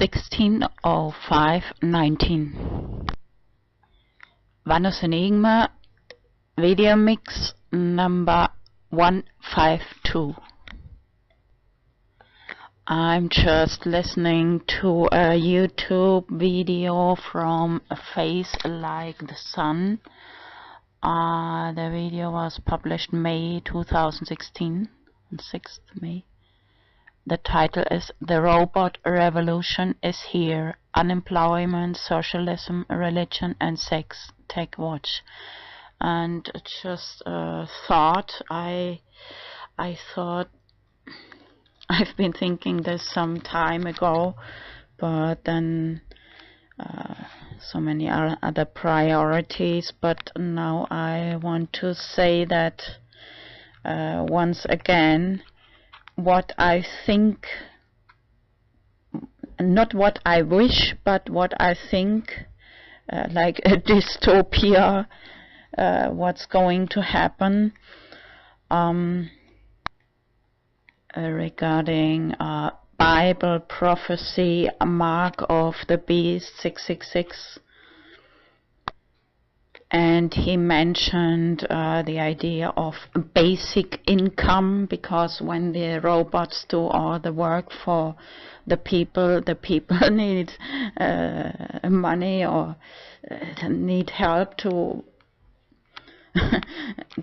16:05:19. Vanus Enigma video mix number 152. I'm just listening to a YouTube video from A Face Like the Sun. The video was published May 2016, on 6th May. The title is The Robot Revolution is Here. Unemployment, Socialism, Religion and Sex. Take watch. And just thought, I thought, I've been thinking this some time ago, but then so many other priorities. But now I want to say that once again, what I think, not what I wish, but what I think, like a dystopia, what's going to happen regarding Bible prophecy, mark of the beast 666. And he mentioned the idea of basic income, because when the robots do all the work for the people need money or need help to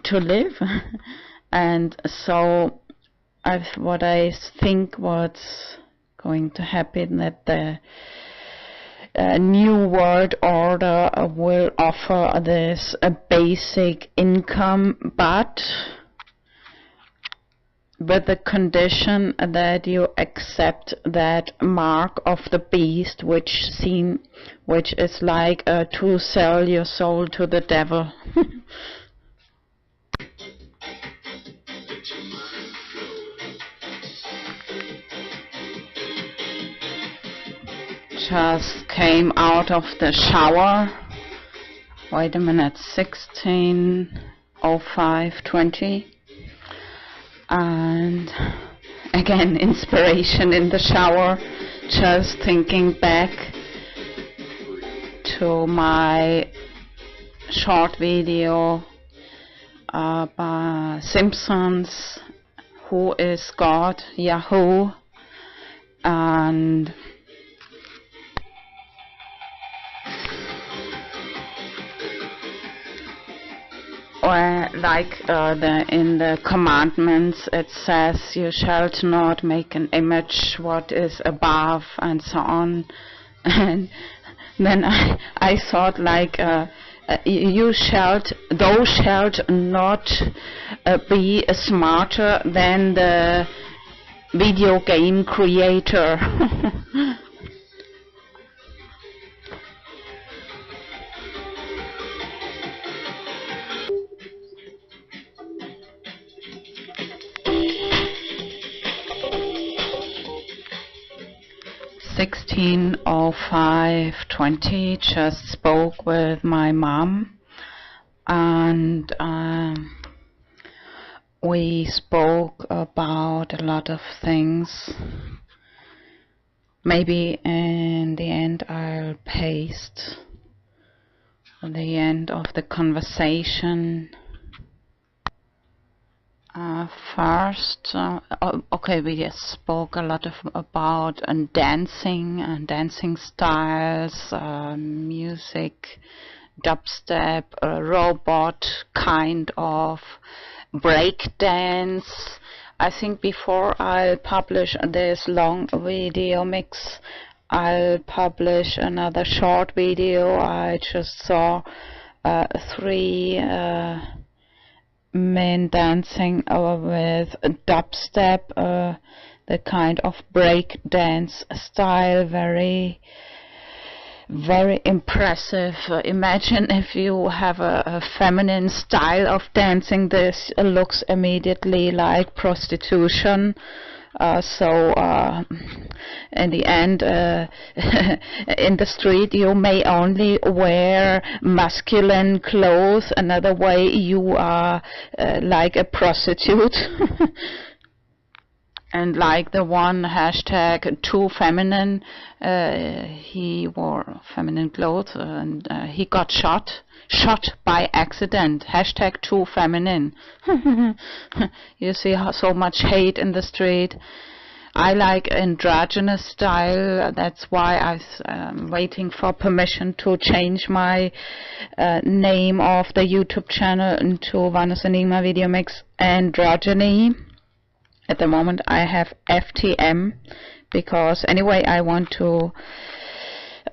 to live. And so what I think what's going to happen, that the new world order will offer this a basic income, but with the condition that you accept that mark of the beast, which is like to sell your soul to the devil. Just came out of the shower. Wait a minute, 16:05:20. And again, inspiration in the shower, just thinking back to my short video by Simpsons, Who is God? Yahoo. And like in the commandments it says, you shall not make an image what is above, and so on. And then I thought, like, thou shalt not be smarter than the video game creator. 16:05:20, just spoke with my mom, and we spoke about a lot of things. Maybe in the end I'll paste the end of the conversation. First, okay, we just spoke a lot about dancing and dancing styles, music, dubstep, robot kind of break dance. I think before I'll publish this long video mix, I'll publish another short video. I just saw 3 men dancing with dubstep, the kind of break dance style, very impressive. Imagine if you have a feminine style of dancing, this looks immediately like prostitution. So in the end, in the street you may only wear masculine clothes. Another way, you are like a prostitute. and like the one hashtag too feminine, he wore feminine clothes and he got shot by accident. Hashtag too feminine. You see how so much hate in the street. I like androgynous style. That's why I'm waiting for permission to change my name of the YouTube channel into Vanus Enigma Video Mix Androgyny. At the moment I have FTM because anyway I want to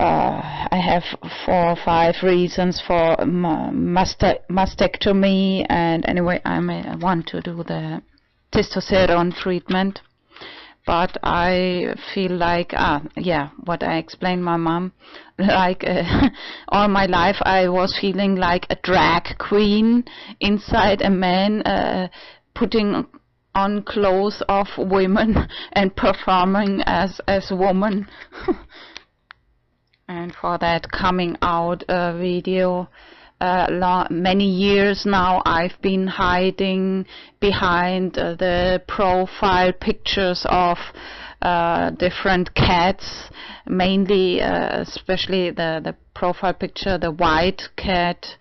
I have 4 or 5 reasons for mastectomy, and anyway I want to do the testosterone treatment. But I feel like, what I explained my mom, like all my life I was feeling like a drag queen inside a man, putting on clothes of women and performing as woman. And for that coming out video, many years now I've been hiding behind the profile pictures of different cats, mainly especially the profile picture, the white cat,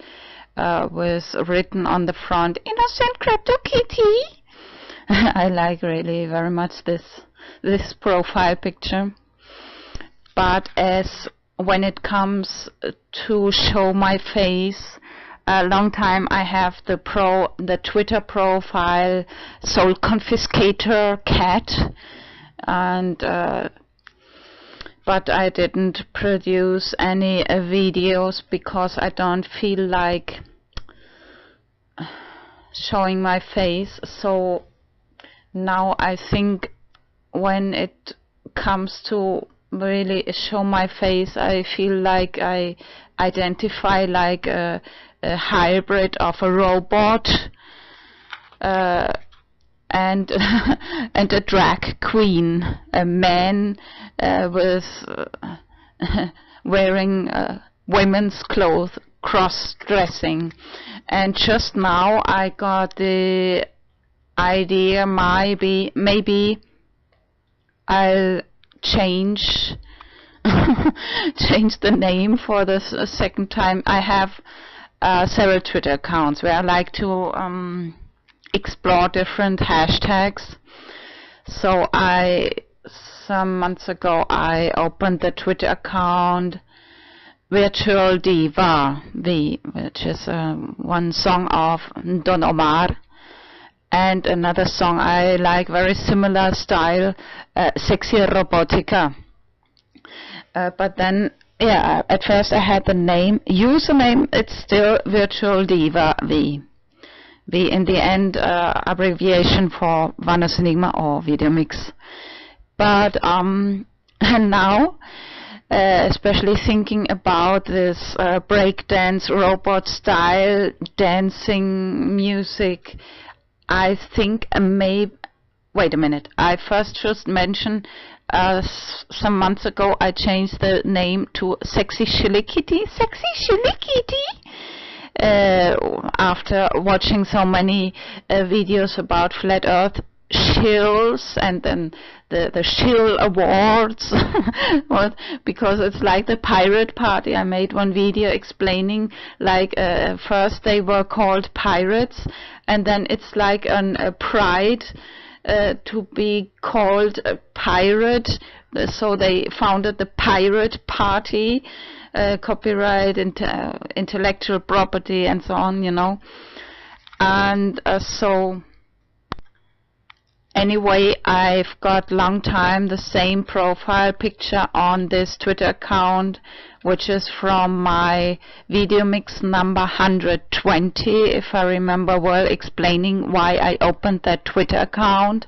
with written on the front, "Innocent Crypto Kitty." I like really very much this profile picture. But as when it comes to show my face, a long time I have the Twitter profile Soul Confiscator Cat, and but I didn't produce any videos because I don't feel like showing my face. So now I think when it comes to really show my face, I feel like I identify like a hybrid of a robot and and a drag queen, a man with wearing women's clothes, cross-dressing. And just now I got the idea, maybe I'll change the name for the second time. I have several Twitter accounts where I like to explore different hashtags. So some months ago I opened the Twitter account Virtual Diva V, which is one song of Don Omar, and another song I like, very similar style, Sexy Robotica. But then, at first I had the username, it's still Virtual Diva V. V in the end, abbreviation for Vanus Enigma or Video Mix. But now, especially thinking about this breakdance robot style dancing music, I think wait a minute, I first just mentioned some months ago I changed the name to Sexy Shilikity, after watching so many videos about Flat Earth shills, and then the shill awards because it's like the pirate party. I made one video explaining, like first they were called pirates, and then it's like a pride to be called a pirate, so they founded the pirate party, copyright, intellectual property and so on, and so anyway, I've got long time the same profile picture on this Twitter account, which is from my video mix number 120, if I remember well, explaining why I opened that Twitter account.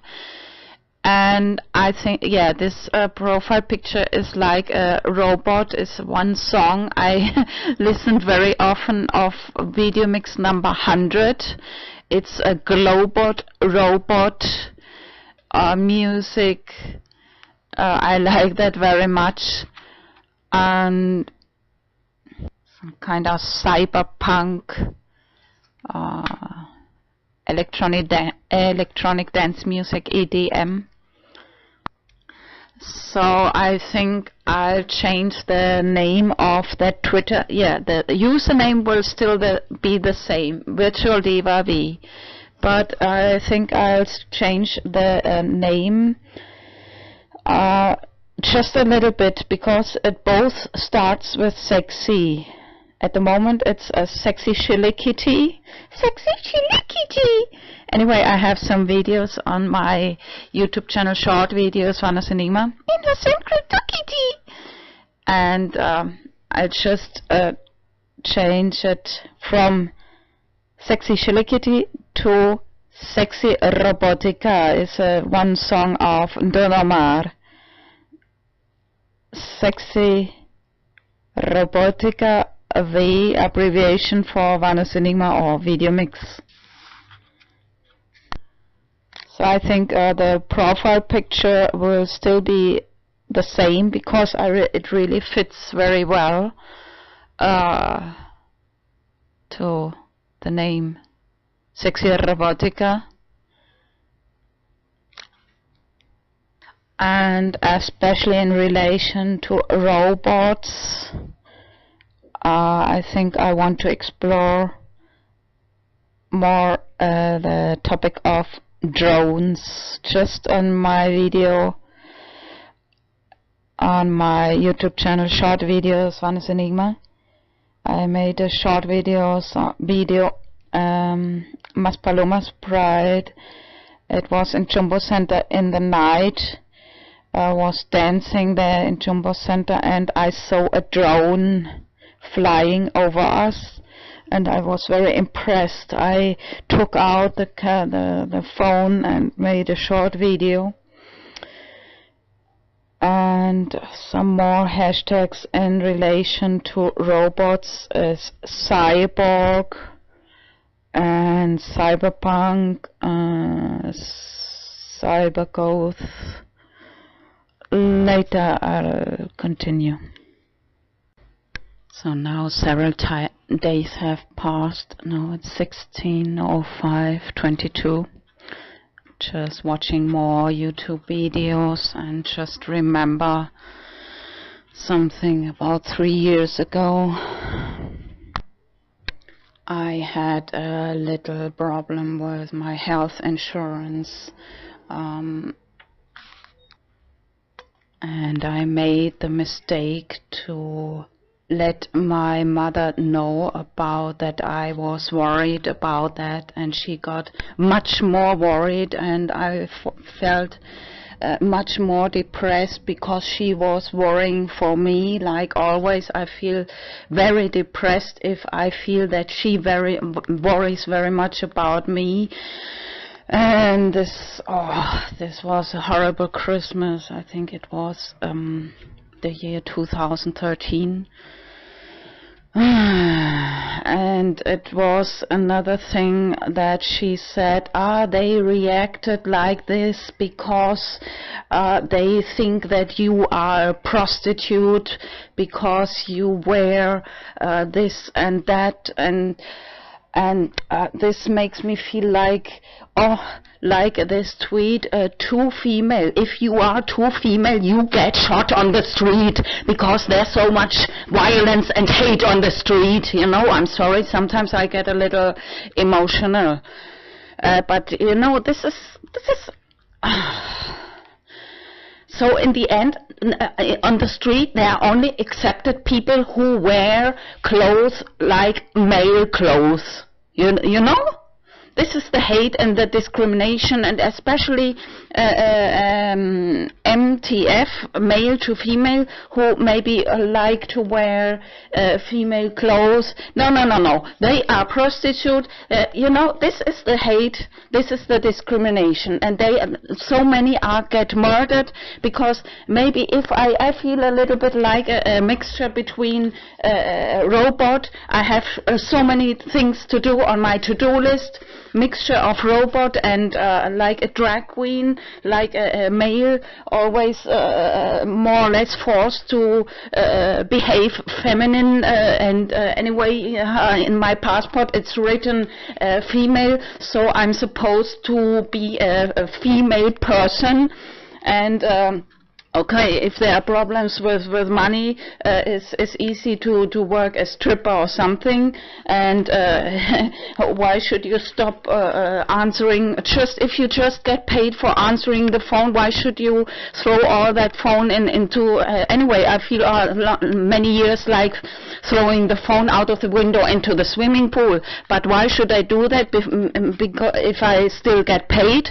And I think, this profile picture is like a robot, is one song I listened very often of video mix number 100. It's a Globot robot music. I like that very much, and some kind of cyberpunk electronic dance music, EDM. So I think I'll change the name of that Twitter. Yeah, the username will still be the same, Virtual Diva V. But I think I'll change the name just a little bit, because it both starts with sexy. At the moment it's a sexy shilikity. Sexy shilikity! Anyway, I have some videos on my YouTube channel, short videos, Vanna's Enigma. Innocent Cryptokitty! And I just change it from sexy shilikity to sexy robotica. It's one song of Don Omar. Sexy robotica, the abbreviation for Vanna's Enigma or video mix. So I think the profile picture will still be the same, because it really fits very well to the name Sexy Robotica. And especially in relation to robots, I think I want to explore more the topic of drones. Just on my video, on my YouTube channel, short videos, Vanna's Enigma, I made a short video, Mas Palomas Pride. It was in Jumbo Center in the night. I was dancing there in Jumbo Center, and I saw a drone flying over us, and I was very impressed. I took out the phone and made a short video. And some more hashtags in relation to robots is cyborg and cyberpunk, cybergoth. Later I'll continue. So now several days have passed. Now it's 16:05:22. Just watching more YouTube videos, and just remember something about 3 years ago. I had a little problem with my health insurance. And I made the mistake to let my mother know about that. I was worried about that, and she got much more worried, and I felt much more depressed because she was worrying for me. Like always, I feel very depressed if I feel that she worries very much about me. And this was a horrible Christmas. I think it was the year 2013. And it was another thing that she said, they reacted like this because they think that you are a prostitute because you wear this and that, and this makes me feel like, like this tweet, too female. If you are too female, you get shot on the street because there's so much violence and hate on the street. You know, I'm sorry, sometimes I get a little emotional. But, you know, this is so in the end, on the street, there are only accepted people who wear clothes like male clothes. You know? This is the hate and the discrimination, and especially MTF, male to female, who maybe like to wear female clothes. No. They are prostitute. You know, this is the hate. This is the discrimination, and so many get murdered because maybe if I feel a little bit like a mixture between a robot. I have so many things to do on my to-do list. Mixture of robot and like a drag queen, like a male, always more or less forced to behave feminine, and anyway, in my passport it's written female, so I'm supposed to be a female person, and Okay, if there are problems with money, it's easy to work as stripper or something, and why should you stop answering? Just if you just get paid for answering the phone, why should you throw all that phone into? Anyway, I feel many years like throwing the phone out of the window into the swimming pool. But why should I do that? Because if I still get paid.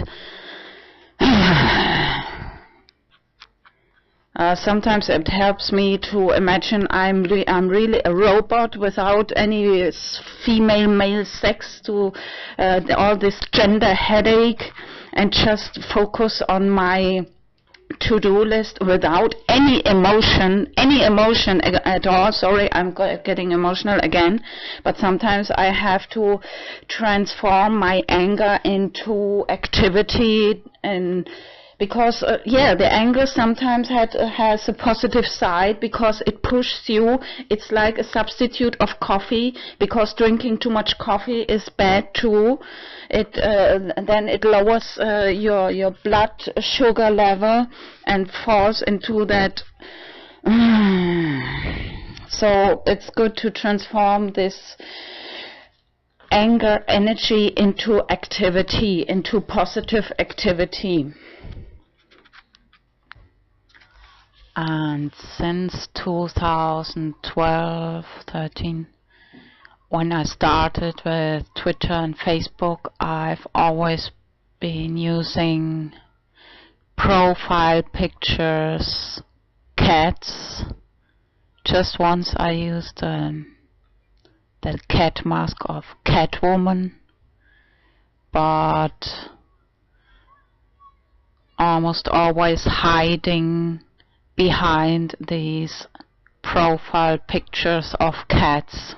Sometimes it helps me to imagine I'm really a robot without any female-male sex, to all this gender headache, and just focus on my to-do list without any emotion at all. Sorry, I'm getting emotional again, but sometimes I have to transform my anger into activity, and because the anger sometimes has a positive side, because it pushes you. It's like a substitute of coffee, because drinking too much coffee is bad too. Then it lowers your blood sugar level and falls into that. So it's good to transform this anger energy into activity, into positive activity. And since 2012-13, when I started with Twitter and Facebook, I've always been using profile pictures, cats. Just once I used the cat mask of Catwoman, but almost always hiding behind these profile pictures of cats.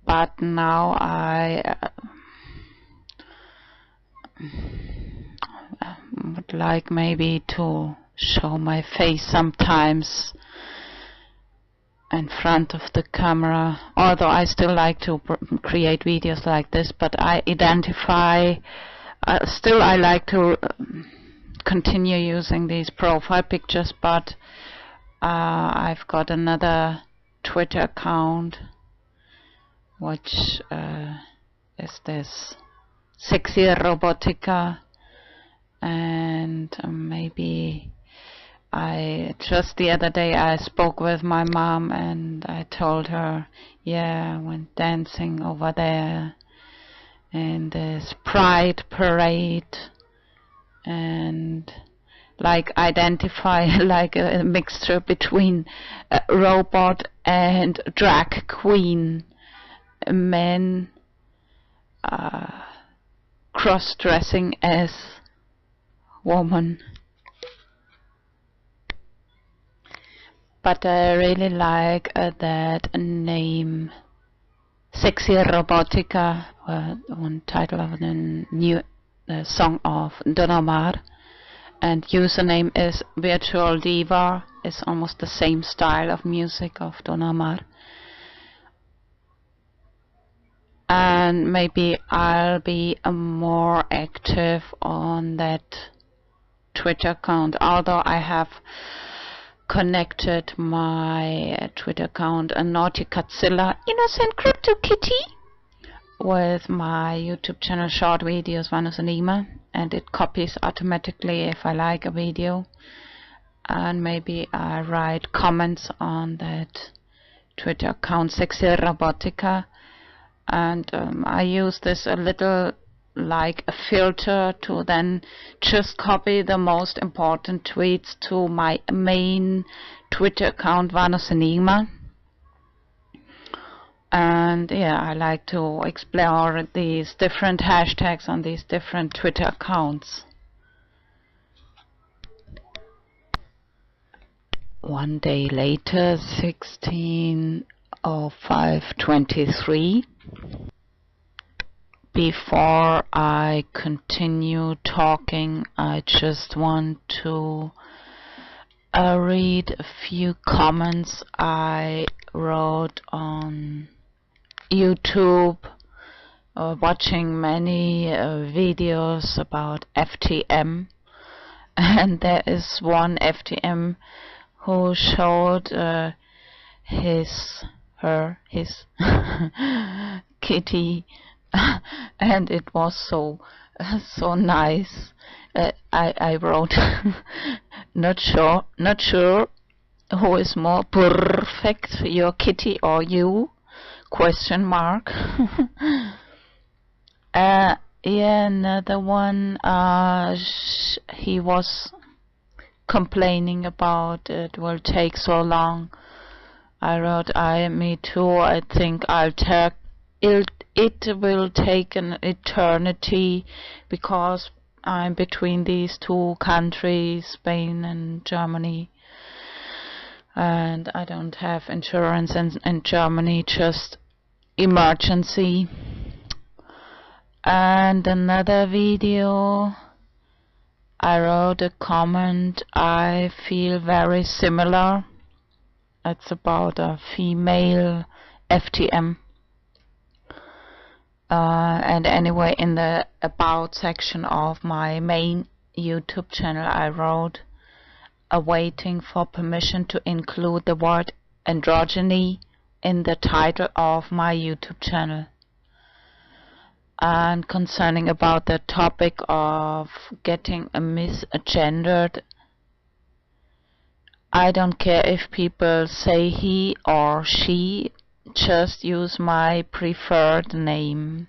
But now I would like maybe to show my face sometimes in front of the camera, although I still like to create videos like this, but I identify, still I like to continue using these profile pictures, but I've got another Twitter account, which is this Sexy Robotica, and maybe just the other day I spoke with my mom and I told her, yeah, I went dancing over there in this pride parade, and like identify like a mixture between a robot and drag queen, men cross-dressing as woman. But I really like that name, Sexy Robotica, one title of the new song of Don Omar, and username is Virtual Diva. It's almost the same style of music of Don Omar. And maybe I'll be more active on that Twitter account, although I have connected my Twitter account, a Naughty Catzilla, Innocent Crypto Kitty, with my YouTube channel Short Videos Vanus and Ima, and it copies automatically if I like a video, and maybe I write comments on that Twitter account Sexy Robotica, and I use this a little like a filter to then just copy the most important tweets to my main Twitter account Vanus Enigma. And yeah, I like to explore these different hashtags on these different Twitter accounts. One day later, 16/05/23. Before I continue talking, I just want to read a few comments I wrote on YouTube watching many videos about FTM, and there is one FTM who showed his kitty, and it was so nice. I wrote, not sure who is more perfect, your kitty or you? Question mark. Yeah, another one. He was complaining about it will take so long. I wrote, me too. I think it will take an eternity, because I'm between these two countries, Spain and Germany, and I don't have insurance in Germany, just emergency. And another video, I wrote a comment, I feel very similar. It's about a female FTM. And anyway, in the about section of my main YouTube channel, I wrote, awaiting for permission to include the word androgyny in the title of my YouTube channel. And concerning about the topic of getting a misgendered, I don't care if people say he or she, just use my preferred name.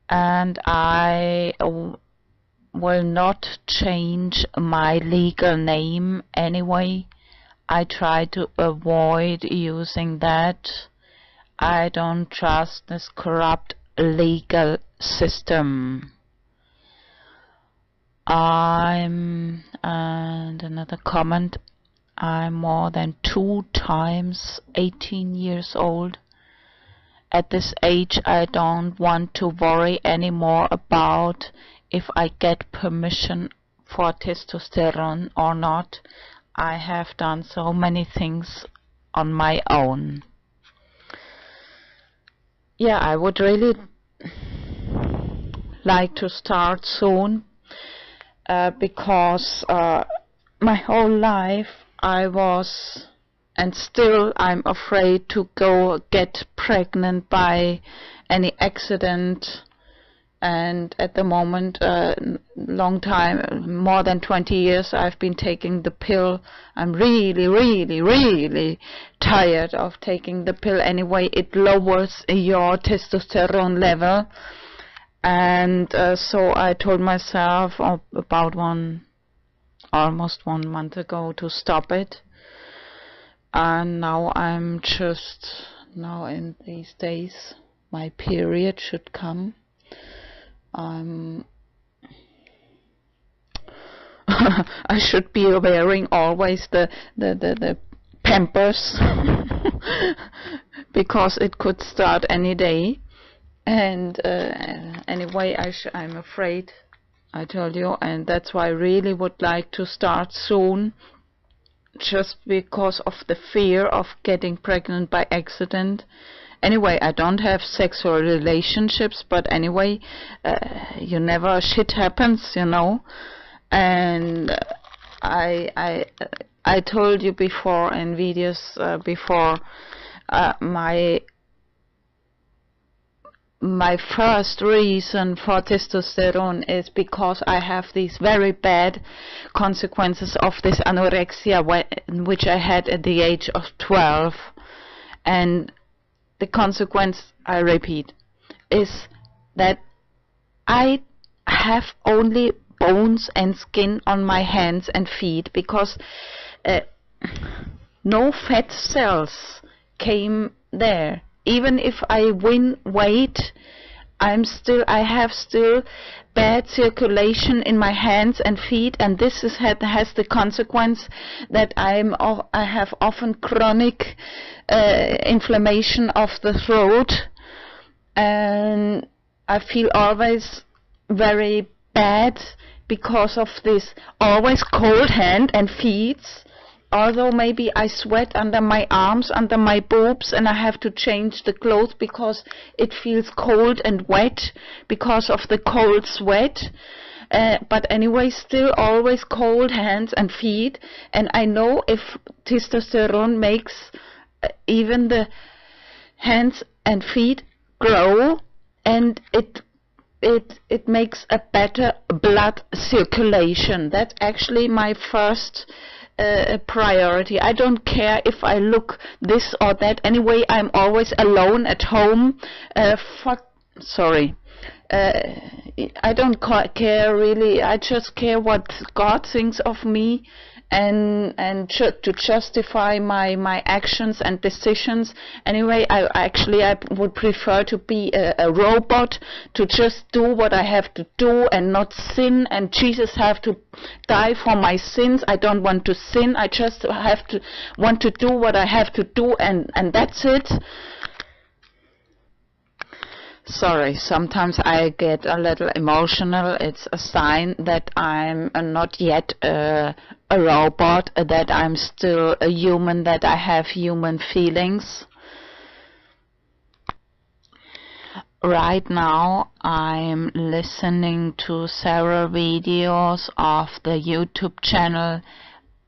And I will not change my legal name anyway. I try to avoid using that. I don't trust this corrupt legal system. And another comment, I'm more than 2 times 18 years old. At this age, I don't want to worry anymore about if I get permission for testosterone or not. I have done so many things on my own. Yeah, I would really like to start soon, because my whole life I was, and still I'm afraid to get pregnant by any accident. And at the moment, long time, more than 20 years, I've been taking the pill. I'm really tired of taking the pill. Anyway, it lowers your testosterone level. And so I told myself about almost 1 month ago to stop it. And now I'm just, now in these days, my period should come. I should be wearing always the Pampers because it could start any day. And anyway, I'm afraid, I told you, and that's why I really would like to start soon, just because of the fear of getting pregnant by accident. Anyway, I don't have sexual relationships, but anyway, you never, shit happens, you know. And I told you before in videos before, my first reason for testosterone is because I have these very bad consequences of this anorexia, which I had at the age of 12. And the consequence, I repeat, is that I have only bones and skin on my hands and feet, because no fat cells came there. Even if I win weight, I have still bad circulation in my hands and feet, and this has the consequence that I have often chronic inflammation of the throat, and I feel always very bad because of this always cold hand and feet. although maybe I sweat under my arms, under my boobs, and I have to change the clothes because it feels cold and wet because of the cold sweat. But anyway, still always cold hands and feet. And I know if testosterone makes even the hands and feet grow, and it makes a better blood circulation. That's actually my first priority. I don't care if I look this or that. Anyway, I'm always alone at home. I don't care really. I just care what God thinks of me, and to justify my actions and decisions. Anyway, I would prefer to be a robot, to just do what I have to do and not sin, and Jesus have to die for my sins. I don't want to sin. I just want to do what I have to do, and that's it. Sorry, sometimes I get a little emotional. It's a sign that I'm not yet a robot, that I'm still a human, that I have human feelings. Right now I'm listening to several videos of the YouTube channel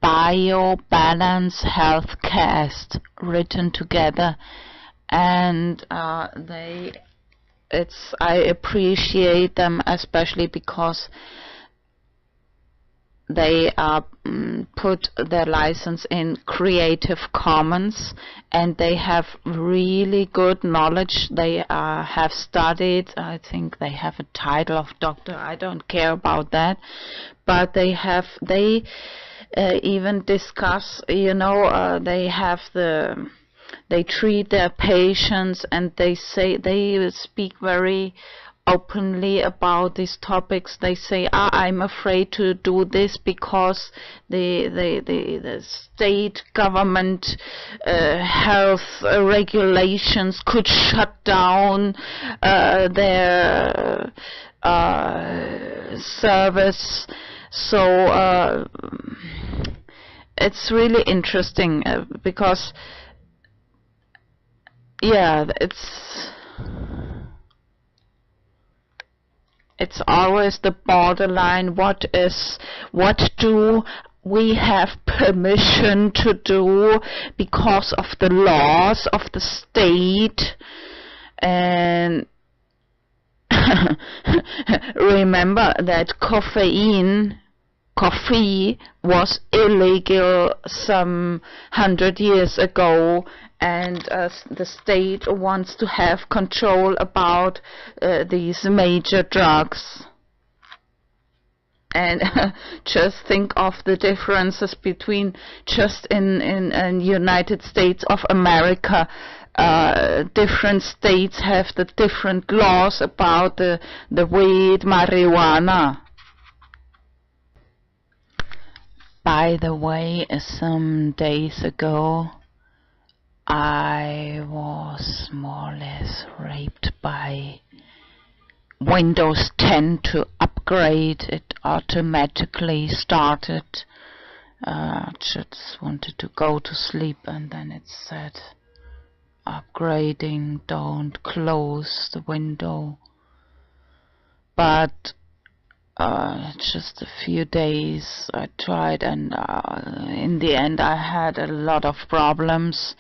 BioBalance Healthcast, written together, and I appreciate them, especially because they put their license in Creative Commons, and they have really good knowledge. They have studied, I think they have a title of doctor, I don't care about that, but they even discuss, they treat their patients, and they speak very openly about these topics. They say, I'm afraid to do this because the state government health regulations could shut down their service. So it's really interesting because it's always the borderline. What do we have permission to do because of the laws of the state? And remember that coffee was illegal some 100 years ago, and the state wants to have control about these major drugs. And just think of the differences between just in United States of America. Different states have the different laws about the weed, marijuana. By the way, some days ago I was more or less raped by Windows 10 to upgrade. It automatically started. Just wanted to go to sleep, and then it said, upgrading, don't close the window. But just a few days I tried, and in the end I had a lot of problems.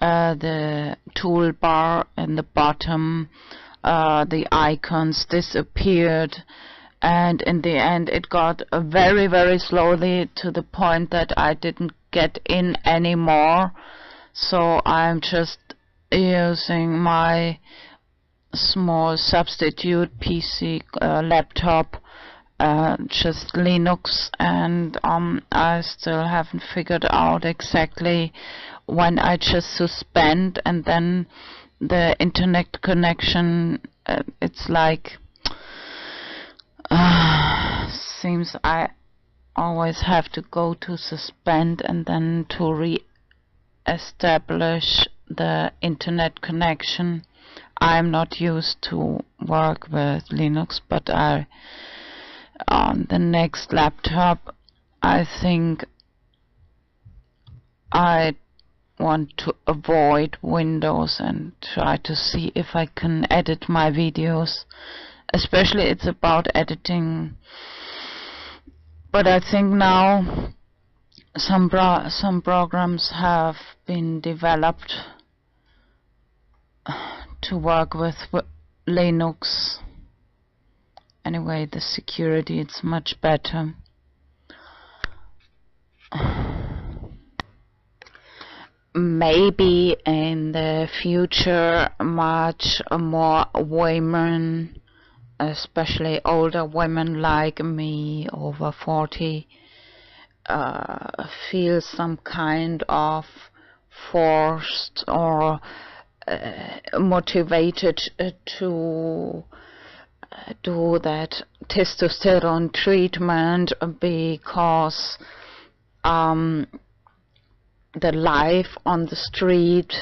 The toolbar in the bottom, the icons disappeared, and in the end it got very, very slowly to the point that I didn't get in anymore. So I'm just using my small substitute PC laptop, just Linux, and I still haven't figured out exactly when I just suspend, and then the internet connection, it's like seems I always have to go to suspend and then to re-establish the internet connection. I'm not used to work with Linux, but on the next laptop I think I want to avoid Windows and try to see if I can edit my videos. Especially it's about editing. But I think now some programs have been developed to work with Linux. Anyway, the security is much better. Maybe in the future much more women, especially older women like me, over 40, feel some kind of forced or motivated to do that testosterone treatment because the life on the street,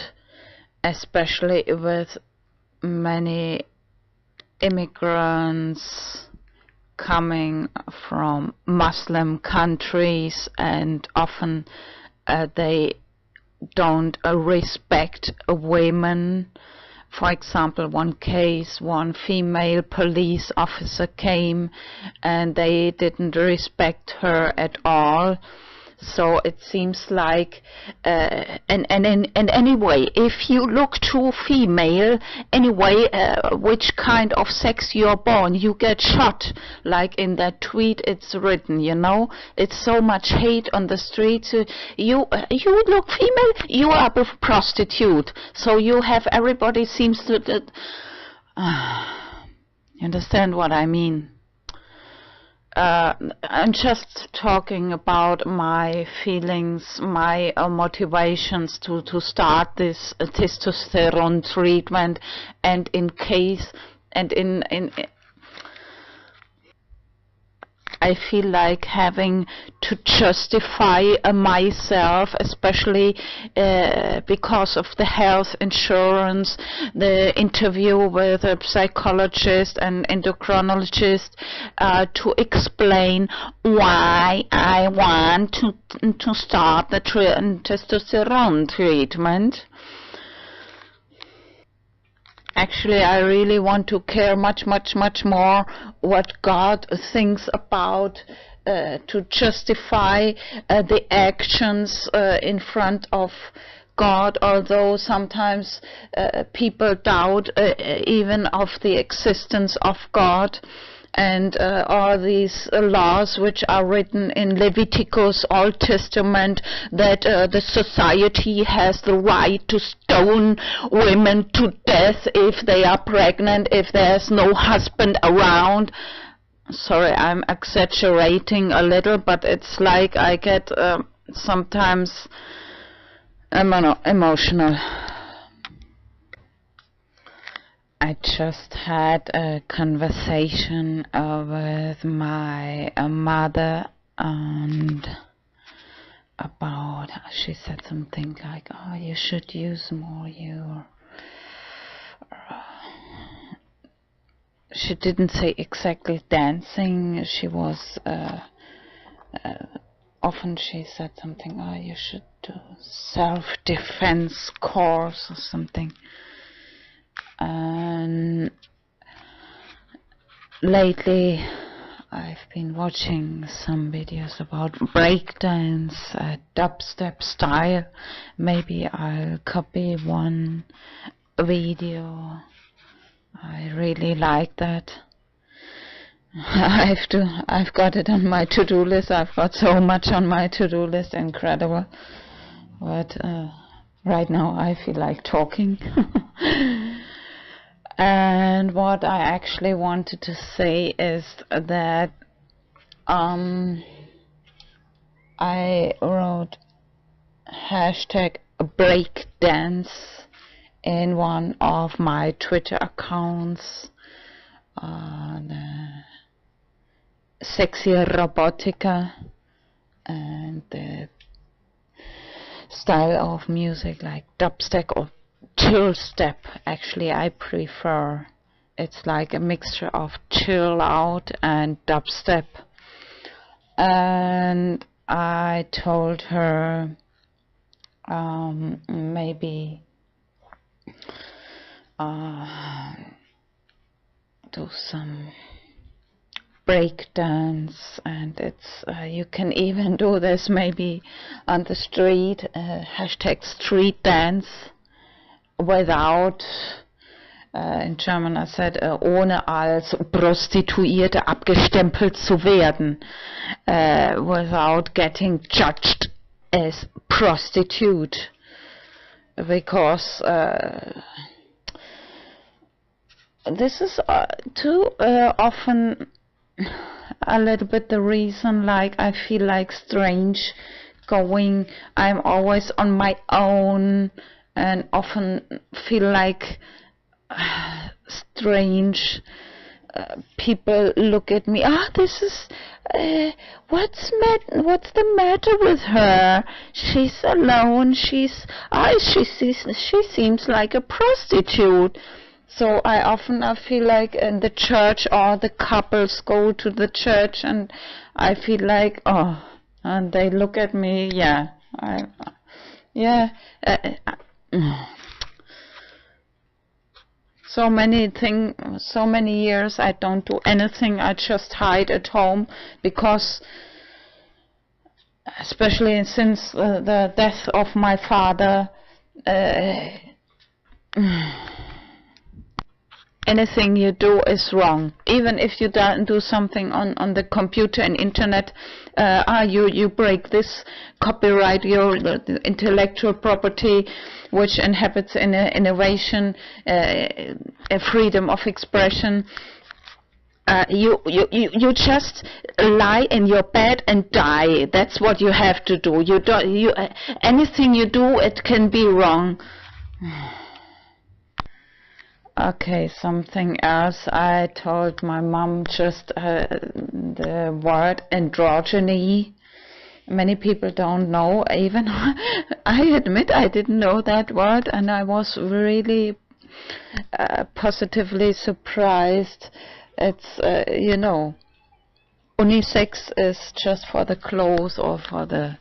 especially with many immigrants coming from Muslim countries, and often they don't respect women. For example, one case, one female police officer came and they didn't respect her at all. So it seems like, and anyway, if you look to female, anyway, which kind of sex you're born, you get shot. Like in that tweet, it's written, you know, it's so much hate on the streets. You look female, you are a prostitute. So you have, everybody seems to, you understand what I mean? I'm just talking about my feelings, my motivations to start this testosterone treatment, and in case, and in I feel like having to justify myself, especially because of the health insurance, the interview with a psychologist and endocrinologist, to explain why I want to start the testosterone treatment. Actually, I really want to care much more what God thinks about, to justify the actions in front of God, although sometimes people doubt even of the existence of God. And all these laws which are written in Leviticus, Old Testament, that the society has the right to stone women to death if they are pregnant, if there's no husband around. Sorry, I'm exaggerating a little, but it's like I get sometimes emotional. I just had a conversation with my mother, and about, she said something like, oh, you should use more your, she didn't say exactly dancing, she was, often she said something, oh, you should do self-defense course or something. And lately I've been watching some videos about breakdance, dubstep style. Maybe I'll copy one video. I really like that. I've got it on my to-do list. I've got so much on my to-do list, incredible. But right now I feel like talking. And what I actually wanted to say is that I wrote hashtag breakdance in one of my Twitter accounts, Sexy Robotica, and the style of music like dubstep or chill step. Actually, I prefer. It's like a mixture of chill out and dubstep. And I told her maybe do some break dance, and it's you can even do this maybe on the street, hashtag street dance, without in German I said ohne als Prostituierte abgestempelt zu werden, without getting judged as prostitute, because this is too often a little bit the reason, like I feel like strange going. I'm always on my own and often feel like strange. People look at me, this is what's the matter with her? She's alone, she seems like a prostitute. So I feel like in the church, or the couples go to the church, and I feel like, and they look at me, so many years I don't do anything, I just hide at home, because especially since the death of my father, anything you do is wrong. Even if you do something on the computer and internet, you break this copyright, your intellectual property, which inhabits innovation, freedom of expression. You just lie in your bed and die. That's what you have to do. Anything you do, it can be wrong. Okay, something else. I told my mom just the word androgyny. Many people don't know. Even I admit I didn't know that word, and I was really positively surprised. It's, unisex is just for the clothes or for the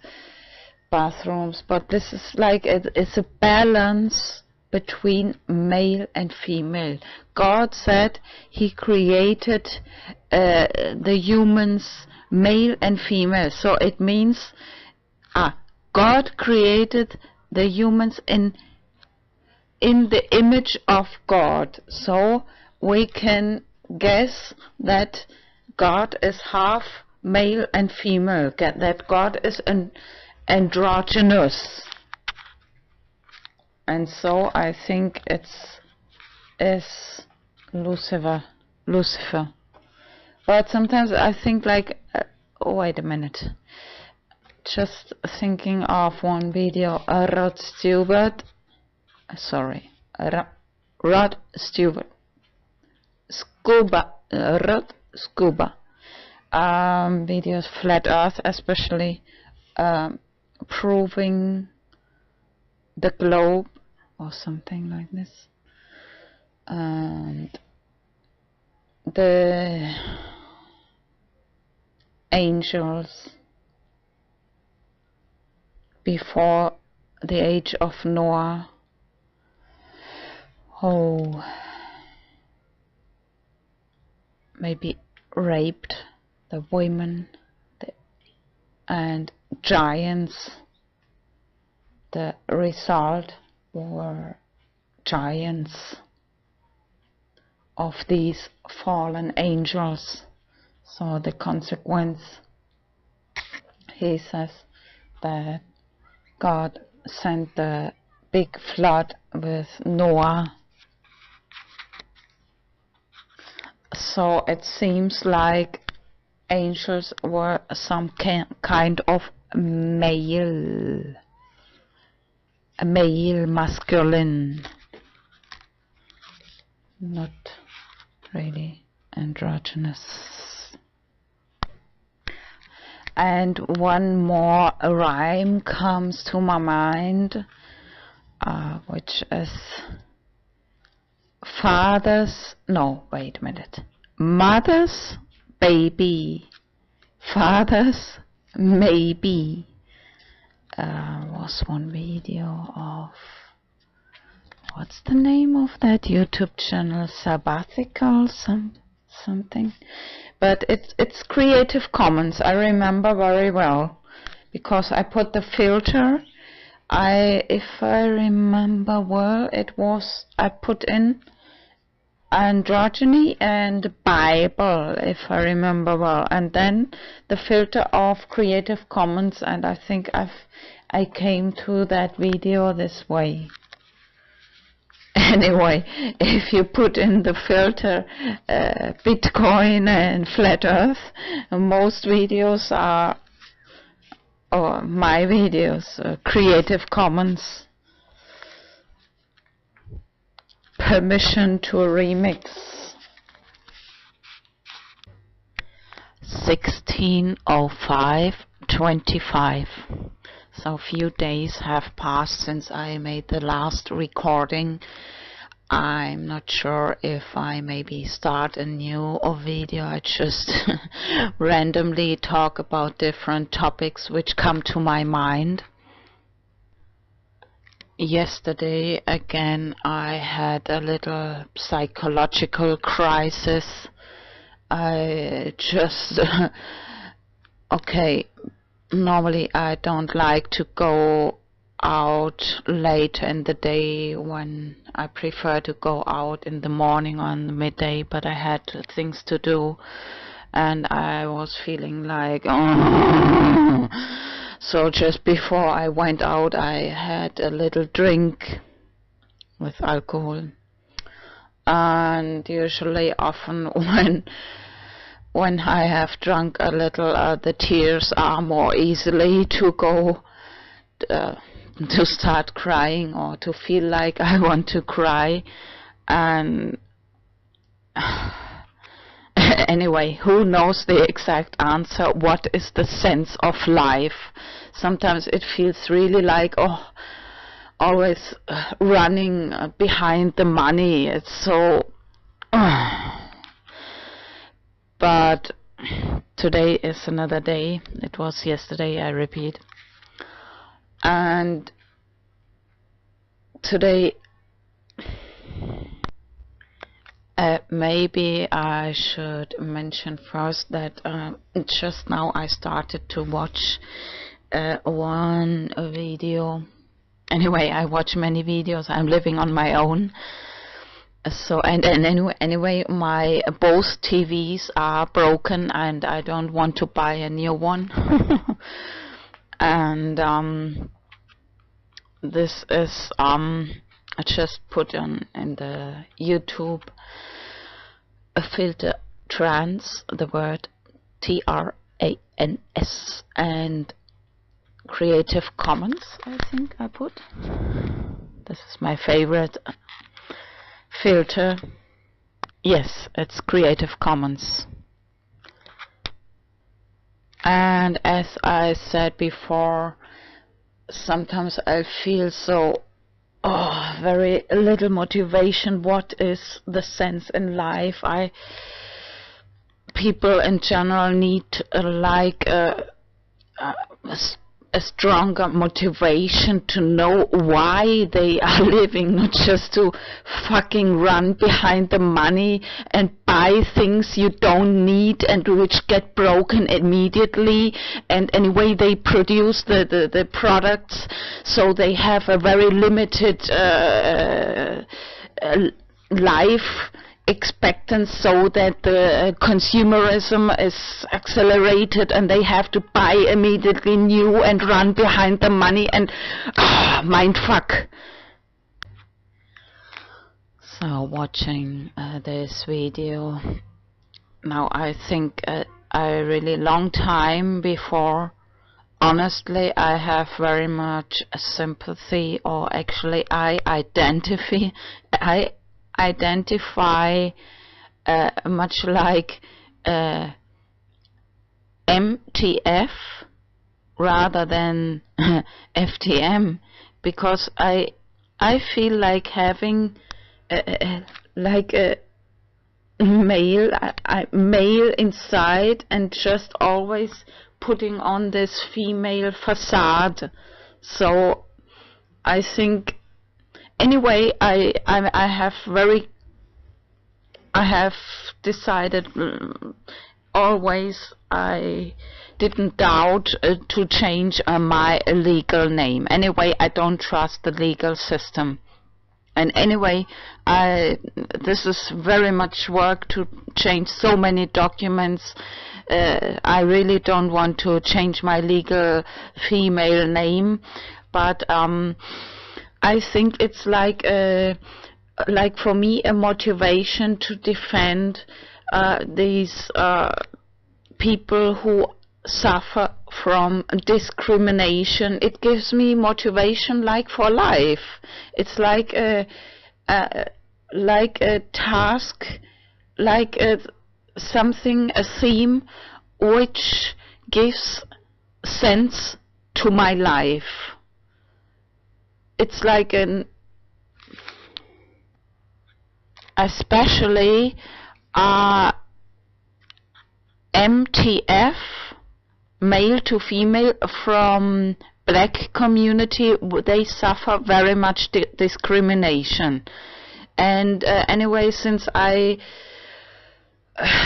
bathrooms, but this is like, it's a balance between male and female. God said He created the humans male and female, so it means God created the humans in the image of God. So we can guess that God is half male and female, that God is androgynous. And so I think it's Lucifer. But sometimes I think like, wait a minute. Just thinking of one video, Rod Stewart, Rod Stewart, Rod Scuba, videos, Flat Earth especially, proving the globe or something like this, and the angels before the age of Noah, maybe raped the women, and giants. The result were giants of these fallen angels. So the consequence, he says that God sent the big flood with Noah. So it seems like angels were some kind of male masculine, not really androgynous. And one more rhyme comes to my mind, which is mother's baby, father's maybe, was one video of, what's the name of that YouTube channel? Sabbatical something, but it's Creative Commons. I remember very well because I put the filter. If I remember well, I put in Androgyny and Bible, if I remember well, and then the filter of Creative Commons, and I think I came to that video this way. Anyway, if you put in the filter Bitcoin and Flat Earth, most videos are, or my videos, Creative Commons. Permission to remix. 16:05:25. So a few days have passed since I made the last recording. I'm not sure if I maybe start a new video. I just randomly talk about different topics which come to my mind. Yesterday again I had a little psychological crisis. I just okay, normally I don't like to go out late in the day. When I prefer to go out in the morning or in the midday, but I had things to do and I was feeling like so just before I went out I had a little drink with alcohol, and usually often when I have drunk a little, the tears are more easily to go to start crying or to feel like I want to cry. And anyway, who knows the exact answer? What is the sense of life? Sometimes it feels really like, oh, always running behind the money. It's so but today is another day. It was yesterday, I repeat. And today maybe I should mention first that just now I started to watch one video. Anyway, I watch many videos. I'm living on my own. So anyway, my both TVs are broken and I don't want to buy a new one. And this is I just put on in the YouTube a filter trans, the word TRANS, and Creative Commons, I think I put. This is my favorite filter. Yes, it's Creative Commons. And as I said before, sometimes I feel so very little motivation. What is the sense in life? People in general need like a stronger motivation to know why they are living, not just to fucking run behind the money and buy things you don't need and which get broken immediately. And anyway, they produce the products, so they have a very limited life expectancy, so that the consumerism is accelerated and they have to buy immediately new and run behind the money and mind fuck. So watching this video now, I think a really long time before, honestly, I have very much sympathy, or actually I identify much like MTF rather than FTM, because I feel like having like a male inside and just always putting on this female facade. So I think, anyway, I have decided always, I didn't doubt to change my legal name. Anyway, I don't trust the legal system. And anyway, this is very much work to change so many documents. I really don't want to change my legal female name, but I think it's like for me a motivation to defend these people who suffer from discrimination. It gives me motivation, like for life. It's like a task, like something, a theme which gives sense to my life. It's like an, especially MTF, male to female, from black community, they suffer very much discrimination. And anyway, since I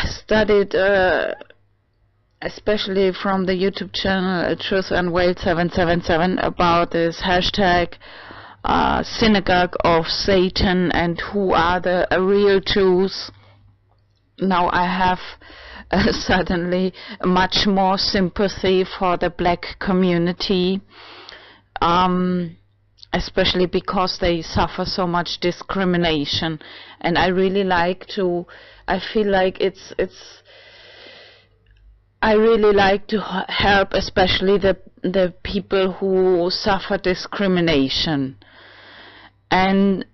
studied especially from the YouTube channel Truth Unveiled 777 about this hashtag synagogue of Satan and who are the real Jews, now I have suddenly much more sympathy for the black community, especially because they suffer so much discrimination. And I really like to, I feel like I really like to help especially the people who suffer discrimination. And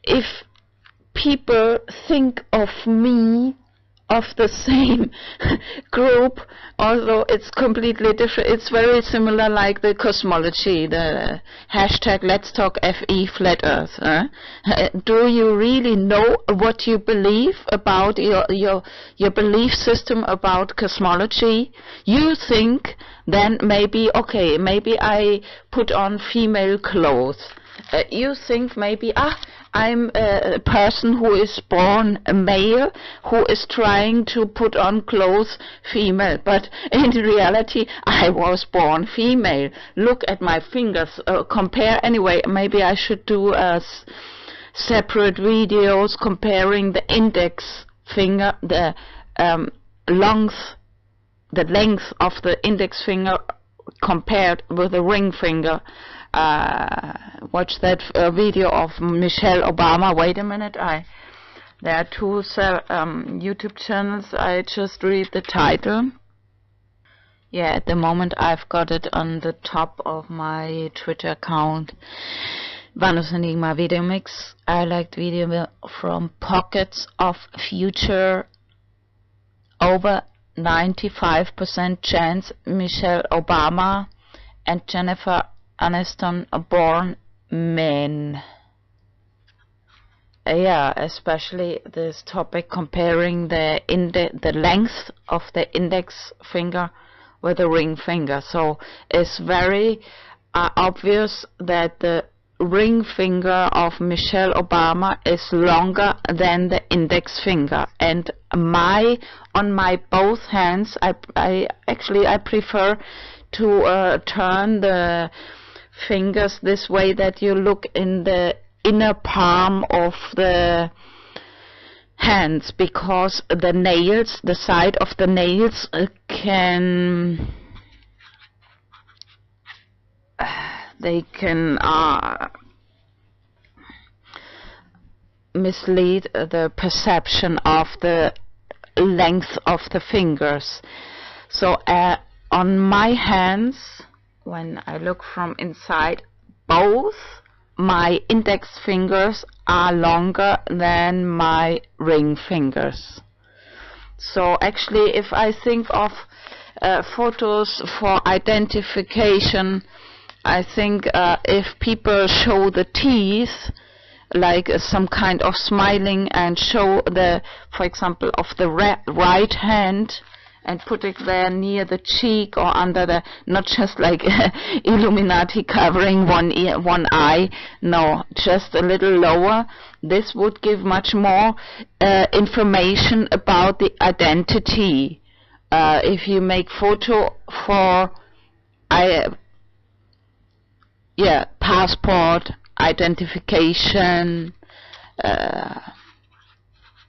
if people think of me of the same group, although it's completely different, it's very similar, like the cosmology, the hashtag Let's Talk FE Flat Earth. Do you really know what you believe about your belief system about cosmology? You think then maybe, okay, maybe I put on female clothes. You think maybe, I'm a person who is born a male, who is trying to put on clothes female, but in reality I was born female. Look at my fingers, compare, anyway, maybe I should do separate videos comparing the index finger, the length of the index finger compared with the ring finger. Watch that video of Michelle Obama. Wait a minute, there are two YouTube channels. I just read the title. Yeah, at the moment I've got it on the top of my Twitter account. Vanus Enigma Video Mix. I liked video from Pockets of Future. Over 95% chance Michelle Obama and Jennifer Aniston born men. Yeah, especially this topic comparing the length of the index finger with the ring finger. So it's very obvious that the ring finger of Michelle Obama is longer than the index finger, and on my both hands I prefer to turn the fingers this way, that you look in the inner palm of the hands, because the nails, the side of the nails can mislead the perception of the length of the fingers. So on my hands, when I look from inside, both my index fingers are longer than my ring fingers. So actually, if I think of photos for identification, I think if people show the teeth, like some kind of smiling, and show the, for example, of the right hand, and put it there near the cheek or under the, not just like Illuminati covering one ear, one eye, no, just a little lower. This would give much more information about the identity. If you make photo for passport, identification,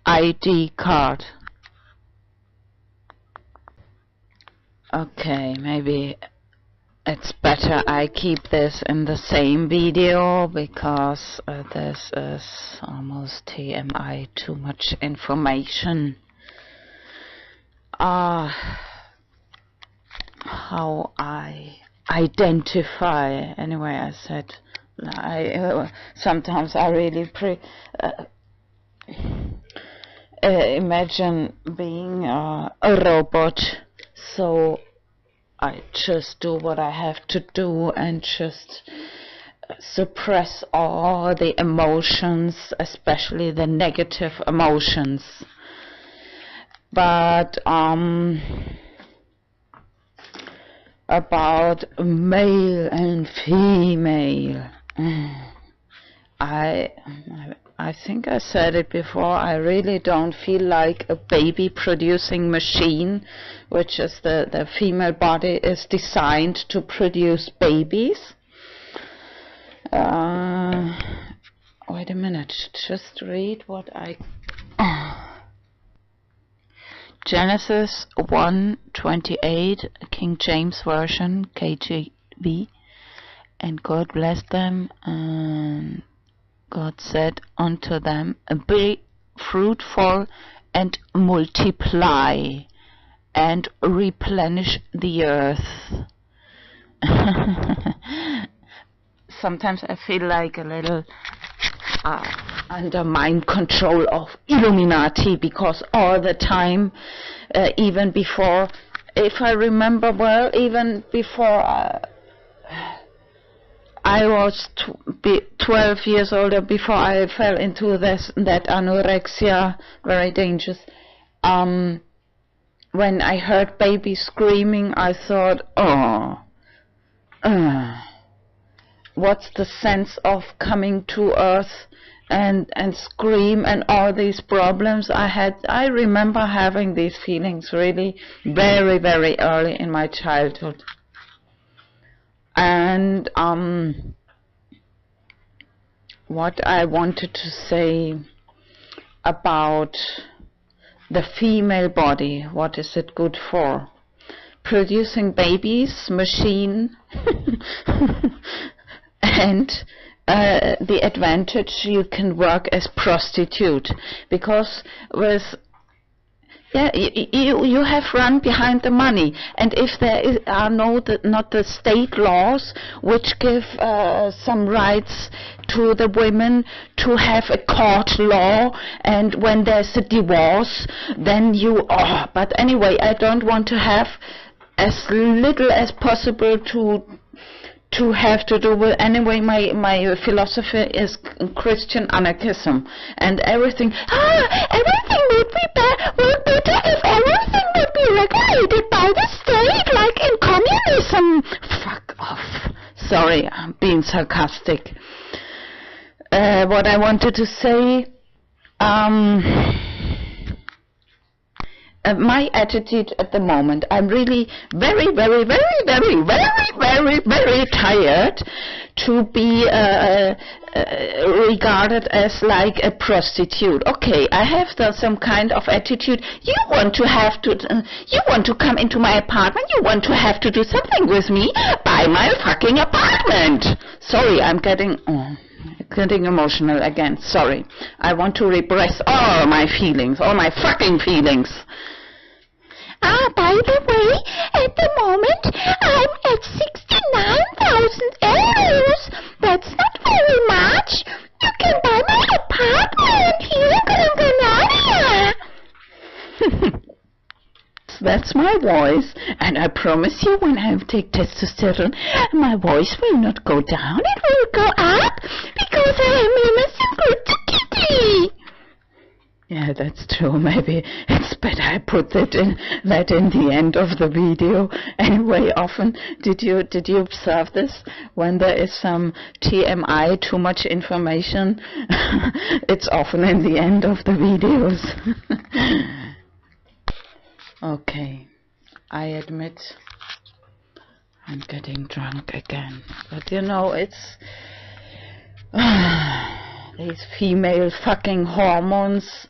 ID card. Okay, maybe it's better I keep this in the same video, because this is almost TMI, too much information. How I identify. Anyway, I said sometimes I really imagine being a robot, so I just do what I have to do and just suppress all the emotions, especially the negative emotions. But about male and female, I think I said it before, I really don't feel like a baby producing machine, which is the female body is designed to produce babies. Wait a minute, just read what I... Genesis 1:28, King James Version, KJV. And God blessed them, and God said unto them, be fruitful and multiply and replenish the earth. Sometimes I feel like a little under mind control of Illuminati, because all the time, even before, if I remember well, even before I was 12 years older, before I fell into that anorexia, very dangerous. When I heard babies screaming, I thought, what's the sense of coming to earth and scream and all these problems I had? I remember having these feelings really very, very early in my childhood. And what I wanted to say about the female body, what is it good for? Producing babies, machine, and the advantage, you can work as prostitute, because with you have run behind the money, and if there are not the state laws which give some rights to the women to have a court law, and when there's a divorce, then but anyway, I don't want to have as little as possible to have to do with. Anyway, my philosophy is Christian anarchism, and everything would be better if everything would be regulated by the state, like in communism. Fuck off. Sorry, I'm being sarcastic. What I wanted to say, my attitude at the moment, I'm really very, very, very, very, very, very, very tired to be regarded as like a prostitute. Okay, I have some kind of attitude. You want to come into my apartment, you want to have to do something with me, buy my fucking apartment. Sorry, I'm getting emotional again. Sorry. I want to repress all my feelings, all my fucking feelings. By the way, at the moment, I'm at 69,000 euros. That's not very much. You can buy my apartment here in Gran Canaria. That's my voice, and I promise you, when I take testosterone, my voice will not go down, it will go up, because I am innocent good kitty. Yeah, that's true. Maybe it's better I put that in the end of the video. Anyway, often did you observe this? When there is some TMI, too much information, it's often in the end of the videos. Okay, I admit I'm getting drunk again, but you know, it's these female fucking hormones.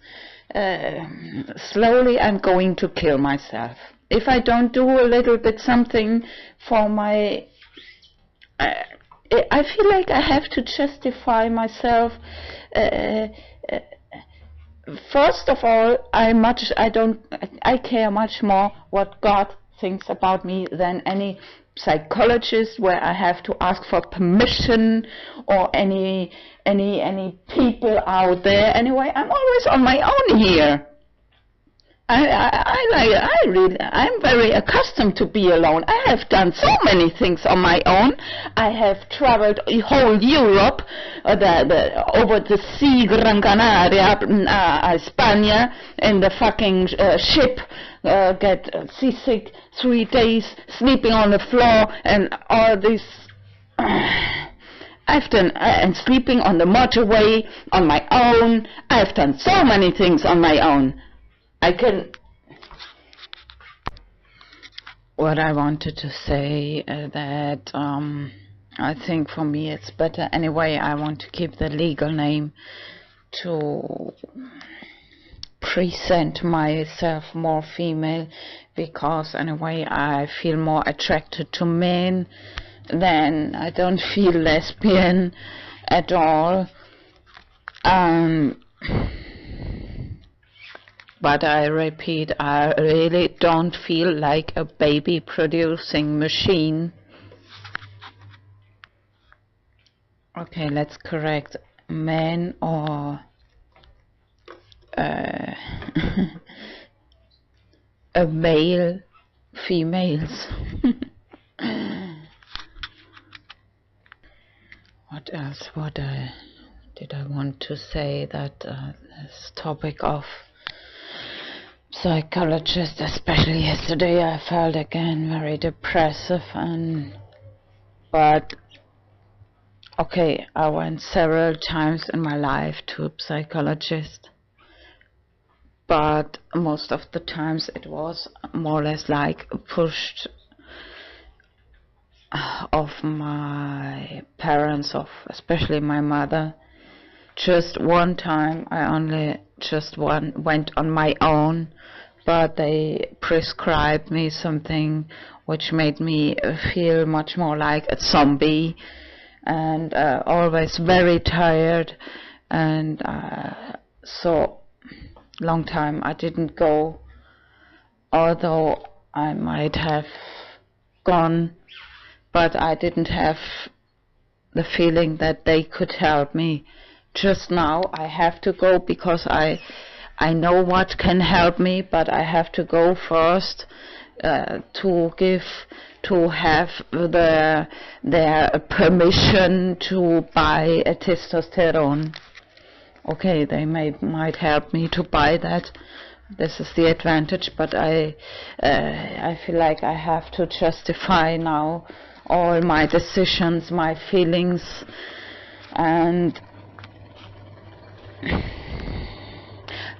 Slowly I'm going to kill myself if I don't do a little bit something for my I feel like I have to justify myself. First of all, I care much more what God thinks about me than any psychologist where I have to ask for permission, or any people out there. Anyway, I'm always on my own here. I'm very accustomed to be alone. I have done so many things on my own. I have traveled whole Europe, over the sea, Gran Canaria, España, in the fucking ship, get seasick 3 days, sleeping on the floor, and all this. I've done, and sleeping on the motorway on my own. I've done so many things on my own. What I wanted to say, that I think for me it's better anyway. I want to keep the legal name to present myself more female, because anyway I feel more attracted to men than I don't feel lesbian at all. But I repeat, I really don't feel like a baby-producing machine. Okay, let's correct. Men or a male, females. What else? Did I want to say that this topic of psychologist, especially yesterday, I felt again very depressive, but okay, I went several times in my life to a psychologist, but most of the times it was more or less like pushed of my parents, of especially my mother. Just one time I only went on my own, but they prescribed me something which made me feel much more like a zombie, and always very tired, and so long time I didn't go, although I might have gone, but I didn't have the feeling that they could help me. Just now I have to go because I know what can help me, but I have to go first to have their permission to buy a testosterone. Okay, they might help me to buy that. This is the advantage, but I feel like I have to justify now all my decisions, my feelings, and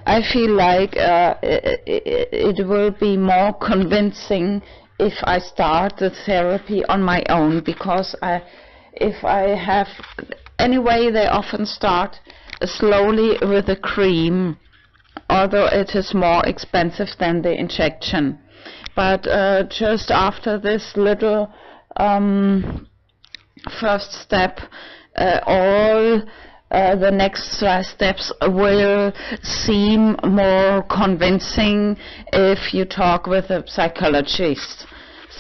I feel like it will be more convincing if I start the therapy on my own, because if I have, anyway, they often start slowly with a cream, although it is more expensive than the injection. But just after this little first step, all the next steps will seem more convincing if you talk with a psychologist.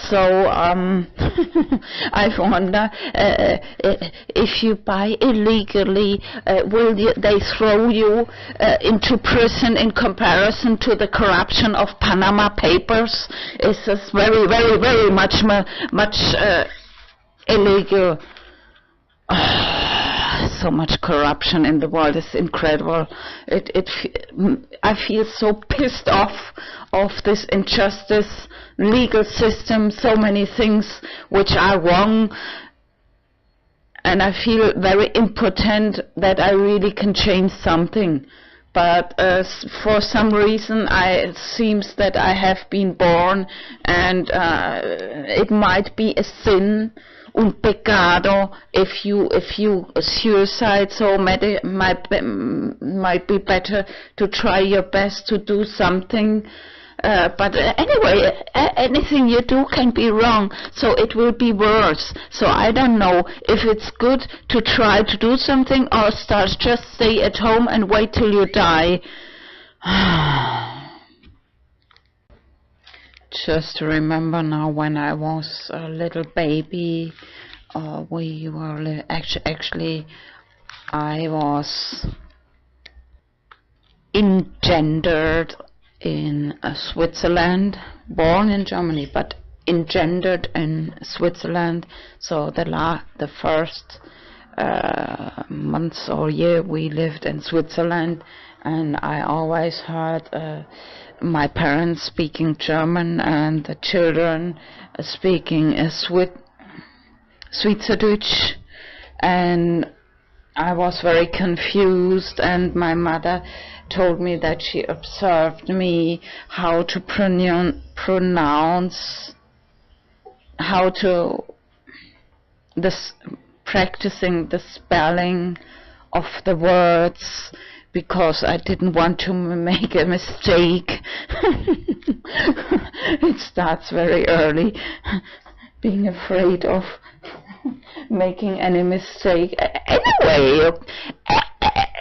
So I wonder if you buy illegally, will they throw you into prison in comparison to the corruption of Panama Papers? Is this very, very, very much illegal? so much corruption in the world. It's incredible. I feel so pissed off of this injustice, legal system, so many things which are wrong, and I feel very impotent that I really can change something. But for some reason it seems that I have been born, and it might be a sin, un pecado, if you suicide, so might be better to try your best to do something. But anyway, anything you do can be wrong, so it will be worse. So I don't know if it's good to try to do something or just stay at home and wait till you die. Just remember now when I was a little baby, we were actually I was engendered in Switzerland, born in Germany, but engendered in Switzerland. So the first months or year we lived in Switzerland, and I always heard my parents speaking German and the children speaking Schweizerdeutsch, and I was very confused, and my mother told me that she observed me how to pronounce, how to practicing the spelling of the words, because I didn't want to make a mistake. It starts very early, being afraid of making any mistake. Anyway,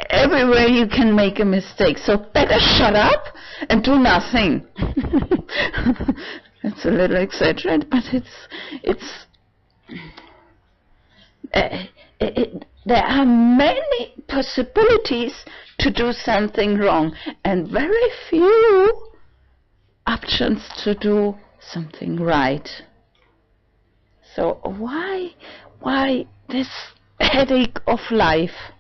everywhere you can make a mistake, so better shut up and do nothing. It's a little exaggerated, but there are many possibilities to do something wrong, and very few options to do something right. So why this headache of life?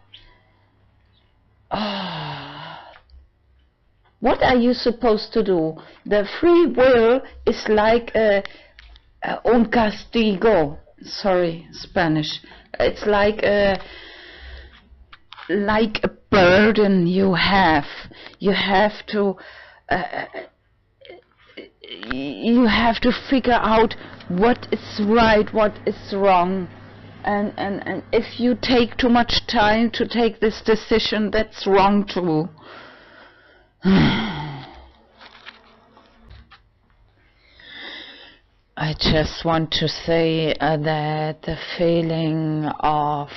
What are you supposed to do? The free will is like un castigo. Sorry, Spanish. It's like a burden you have. You have to figure out what is right, what is wrong, and if you take too much time to take this decision, that's wrong too. I just want to say that the feeling of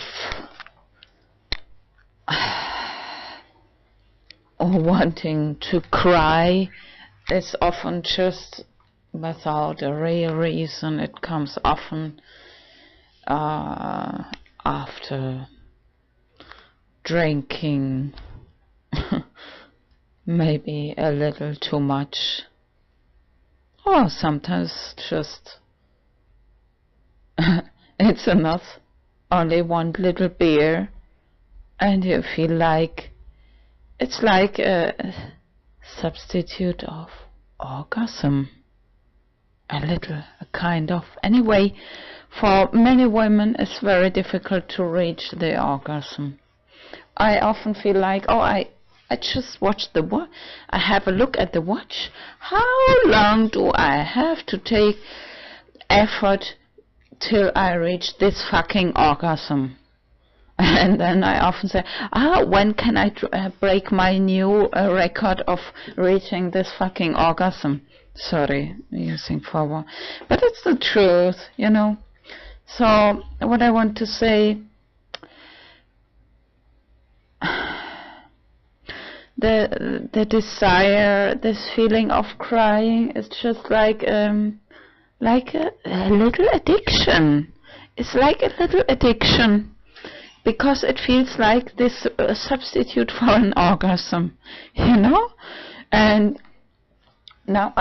wanting to cry is often just without a real reason. It comes often after drinking maybe a little too much, or sometimes just it's enough, only one little beer, and you feel like it's like a substitute of orgasm. A kind of. Anyway, for many women it's very difficult to reach the orgasm. I often feel like, I just watch the watch. I have a look at the watch. How long do I have to take effort till I reach this fucking orgasm? And then I often say, when can I break my new record of reaching this fucking orgasm? Sorry, using forward, but it's the truth, you know. So what I want to say, the desire, this feeling of crying is just like a little addiction. It's like a little addiction, because it feels like this substitute for an orgasm, you know. And now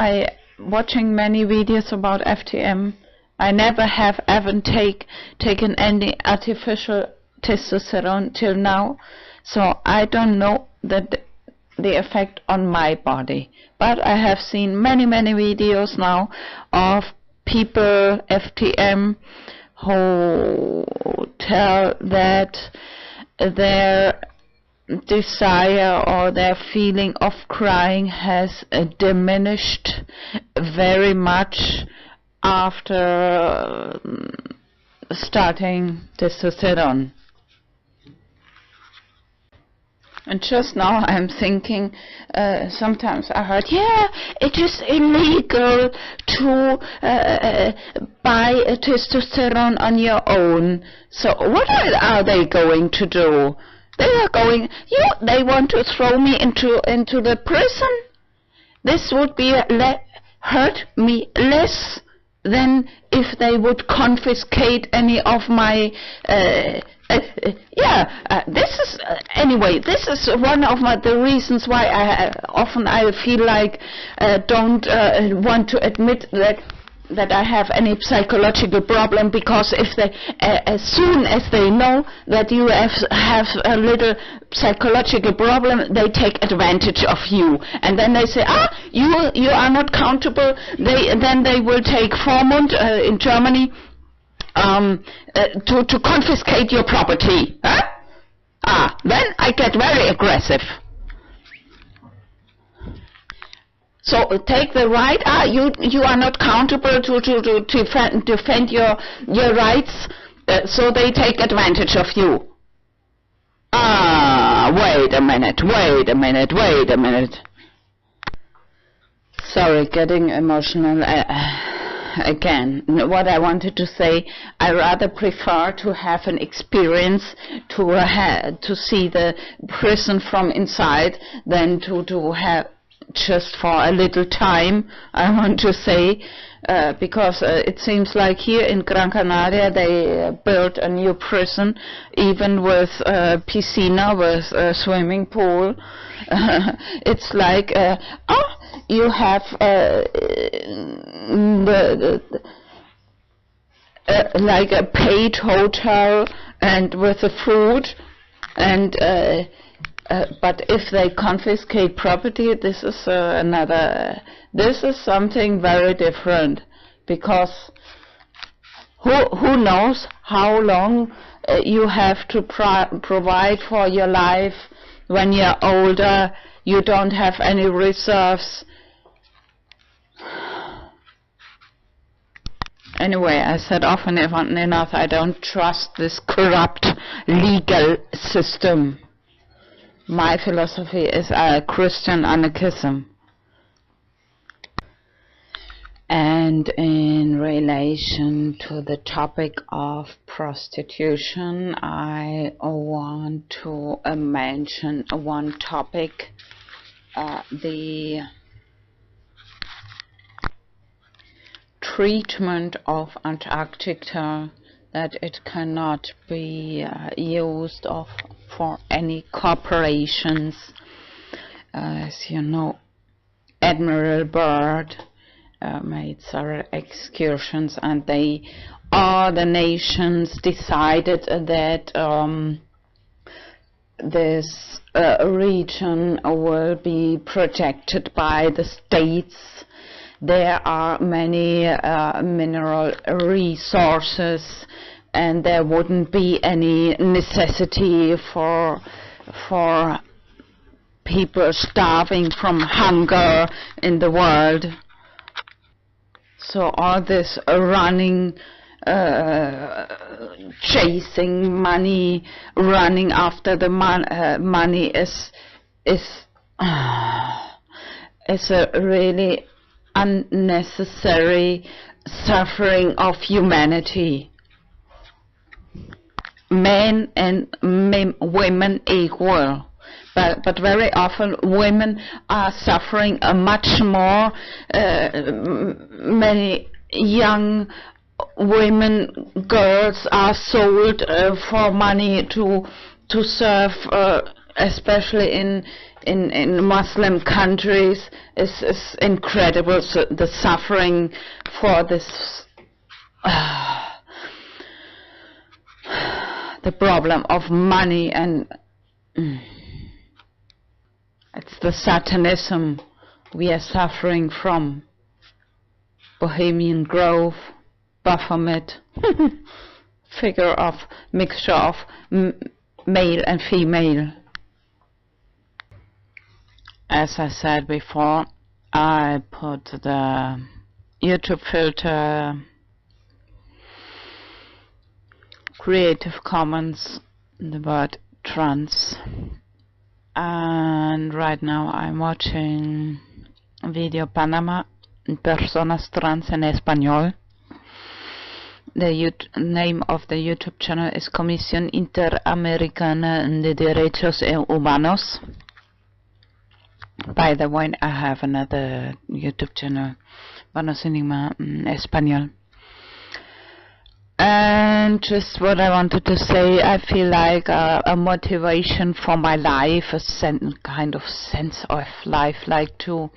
watching many videos about FTM. I never have taken any artificial testosterone till now, so I don't know the effect on my body. But I have seen many videos now of people, FTM, who tell that their desire or their feeling of crying has diminished very much after starting testosterone. And just now I'm thinking, sometimes I heard, yeah, it is illegal to buy testosterone on your own. So what are they going to do? They are going, they want to throw me into the prison? This would be hurt me less than if they would confiscate any of my this is anyway. This is one of the reasons why I feel like don't want to admit that I have any psychological problem, because if they as soon as they know that you have a little psychological problem, they take advantage of you, and then they say, you are not countable. Then they will take Vormund in Germany to confiscate your property. Then I get very aggressive. So take the right. You are not countable to defend your rights. So they take advantage of you. Wait a minute. Sorry, getting emotional. Again, what I wanted to say, I rather prefer to have an experience to see the prison from inside than to have just for a little time, I want to say, because it seems like here in Gran Canaria they built a new prison, even with piscina, with a swimming pool. It's like, you have like a paid hotel and with the food, and but if they confiscate property, this is this is something very different, because who knows how long you have to provide for your life when you're older. You don't have any reserves. Anyway, I said often enough, I don't trust this corrupt legal system. My philosophy is Christian anarchism. And in relation to the topic of prostitution, I want to mention one topic, the treatment of Antarctica, that it cannot be used for any corporations. As you know, Admiral Byrd made several excursions, and all the nations decided that this region will be protected by the states. There are many mineral resources, and there wouldn't be any necessity for people starving from hunger in the world. So all this running, chasing money, running after the money is a really unnecessary suffering of humanity. Men and women equal, but very often women are suffering much more. Many young women, girls are sold for money to serve, especially in Muslim countries. Is incredible. So the suffering for this the problem of money, and it's the Satanism we are suffering from. Bohemian Grove, Baphomet, figure of mixture of male and female. As I said before, I put the YouTube filter Creative Commons, the word trans, and right now I'm watching video Panama, Personas Trans en Español. The name of the YouTube channel is Comisión Interamericana de Derechos Humanos. By the way, I have another YouTube channel, Vanos Enigma Español. And just what I wanted to say, I feel like a motivation for my life, a kind of sense of life, like to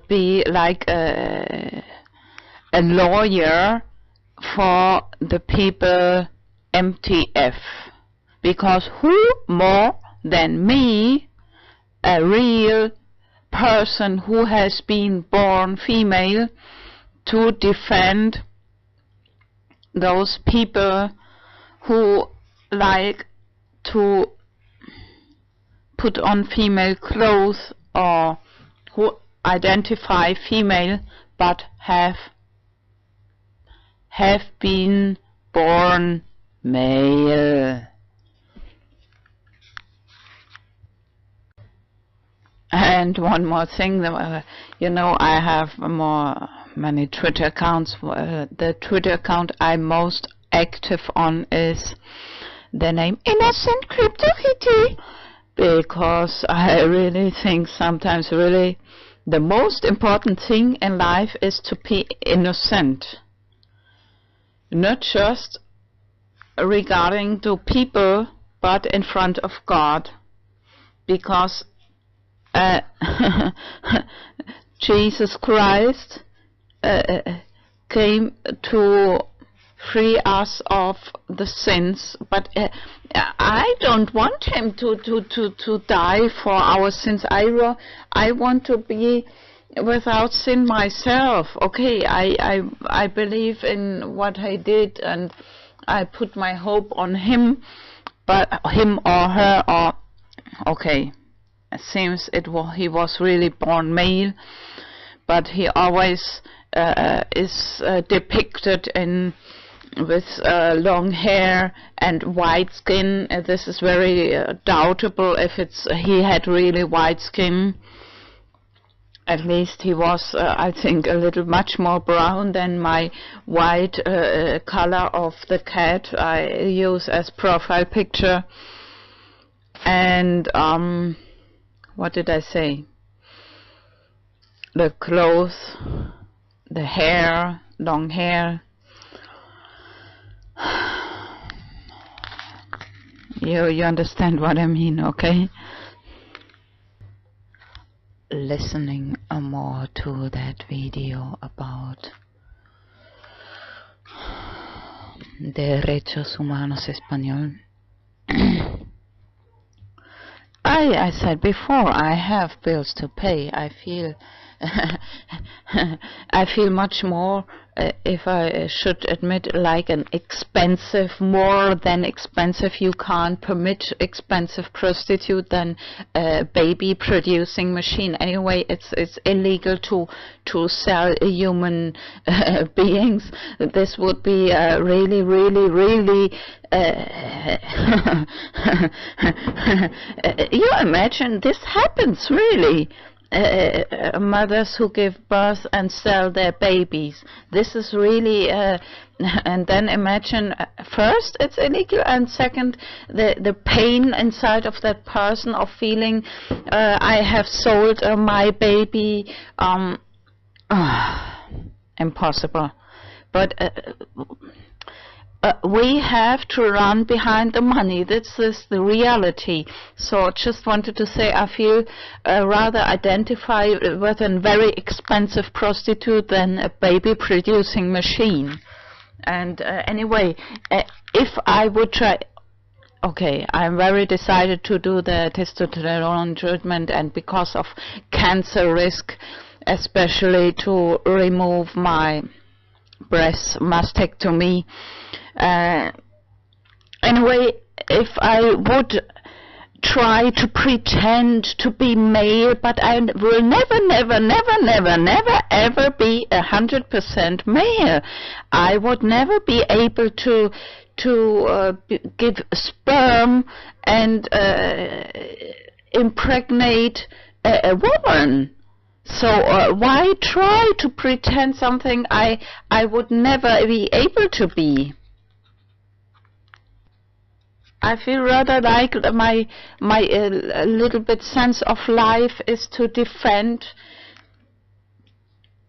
be like a lawyer for the people MTF, because who more than me, a real person who has been born female, to defend those people who like to put on female clothes, or who identify female but have been born male. And one more thing, you know, I have many Twitter accounts. The Twitter account I'm most active on is the name Innocent Crypto Kitty, because I really think sometimes really the most important thing in life is to be innocent, not just regarding to people but in front of God, because Jesus Christ came to free us of the sins, but I don't want him to die for our sins. I want to be without sin myself. Okay, I believe in what he did, and I put my hope on him, but him or her, or okay, it seems he was really born male, but he always is depicted with long hair and white skin. This is very doubtable if he had really white skin. At least he was, I think, a little much more brown than my white color of the cat I use as profile picture. And what did I say? The clothes, the hair, long hair. You understand what I mean, okay? Listening more to that video about Derechos Humanos Español. I said before, I have bills to pay. I feel I feel much more, if I should admit, like an expensive, more than expensive. You can't permit expensive prostitute than a baby producing machine. Anyway, it's illegal to sell human beings. This would be really, really, really. You imagine this happens really. Mothers who give birth and sell their babies. This is really, and then imagine, first it's illegal, and second the pain inside of that person of feeling I have sold my baby. Impossible. But we have to run behind the money. This is the reality. So just wanted to say, I feel rather identify with a very expensive prostitute than a baby producing machine. And anyway, if I would try, okay, I'm very decided to do the testosterone treatment, and because of cancer risk, especially to remove my breast mastectomy. Anyway, if I would try to pretend to be male, but I will never ever be 100% male. I would never be able to give sperm and impregnate a woman. So why try to pretend something I would never be able to be? I feel rather like my little bit sense of life is to defend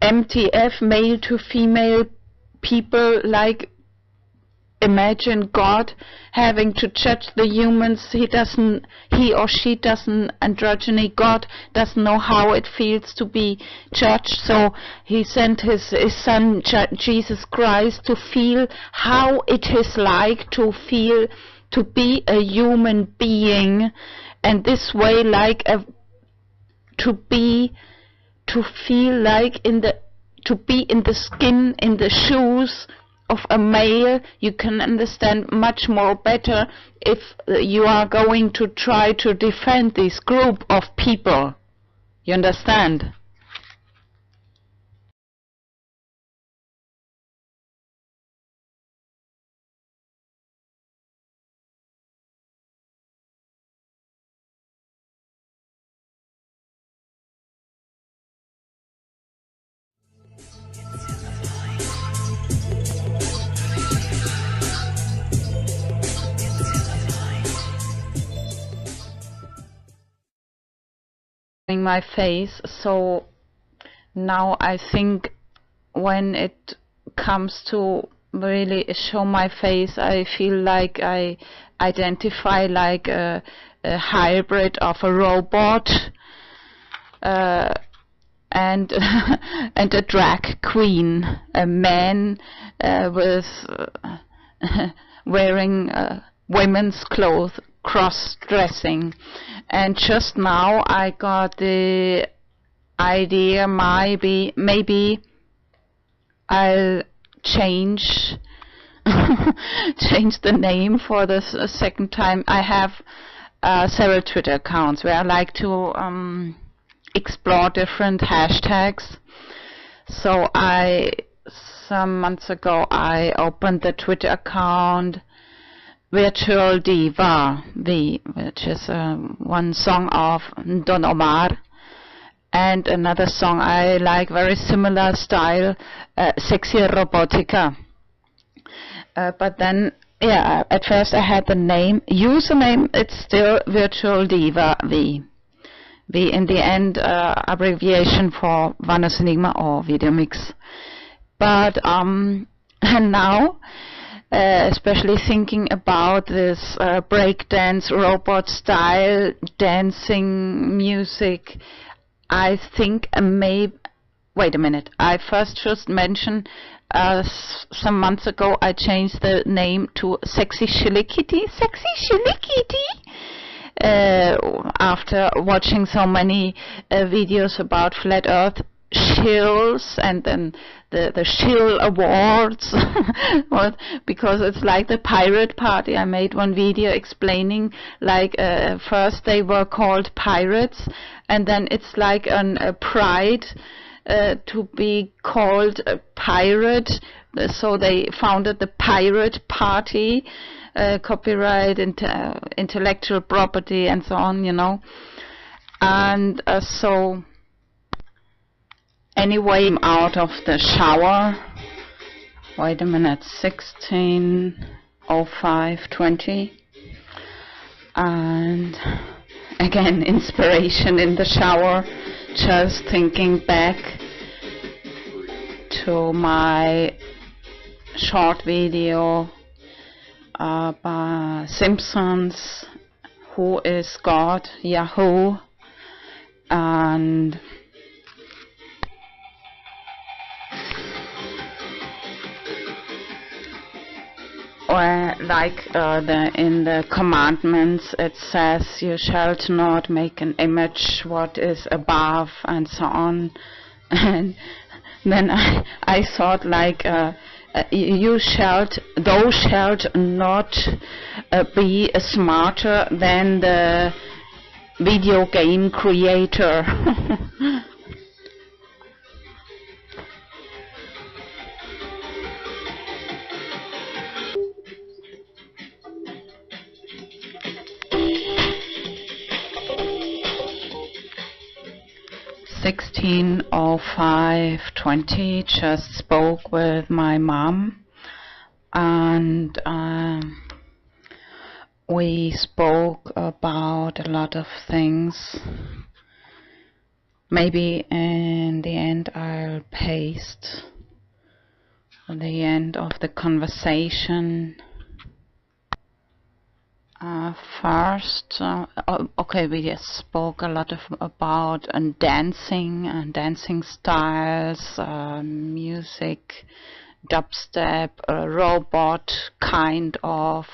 MTF, male to female people. Like, imagine God having to judge the humans. He or she doesn't, androgyny, God doesn't know how it feels to be judged, so he sent his son Jesus Christ to feel how it is like to feel to be a human being, and this way, like to feel like to be in the skin, in the shoes of a male. You can understand much more better if you are going to try to defend this group of people. You understand? My face, so now I think when it comes to really show my face, I feel like I identify like a hybrid of a robot and and a drag queen, a man with wearing women's clothes, cross-dressing. And just now I got the idea, maybe I'll change change the name for the second time. I have several Twitter accounts where I like to explore different hashtags. So some months ago I opened the Twitter account Virtual Diva V, which is one song of Don Omar, and another song I like, very similar style, Sexy Robotica. But then, yeah, at first I had the username, it's still Virtual Diva V. V in the end, abbreviation for Vanus Enigma or Video Mix. But and now, especially thinking about this breakdance robot style dancing music, I think wait a minute, I first should mention some months ago I changed the name to Sexy Chili Kitty. After watching so many videos about Flat Earth shills, and then the shill awards because it's like the pirate party. I made one video explaining, like, first they were called pirates, and then it's like a pride to be called a pirate, so they founded the pirate party, copyright, intellectual property and so on, you know. And so anyway, I'm out of the shower. Wait a minute, 16:05:20, and again inspiration in the shower, just thinking back to my short video by Simpsons, Who is God, Yahoo, and or like in the commandments it says, you shall not make an image what is above, and so on. And then I thought like, thou shalt not be smarter than the video game creator. 16:05:20, just spoke with my mom, and we spoke about a lot of things. Maybe in the end I'll paste the end of the conversation. First, okay, we just spoke a lot about dancing and dancing styles, music, dubstep, robot kind of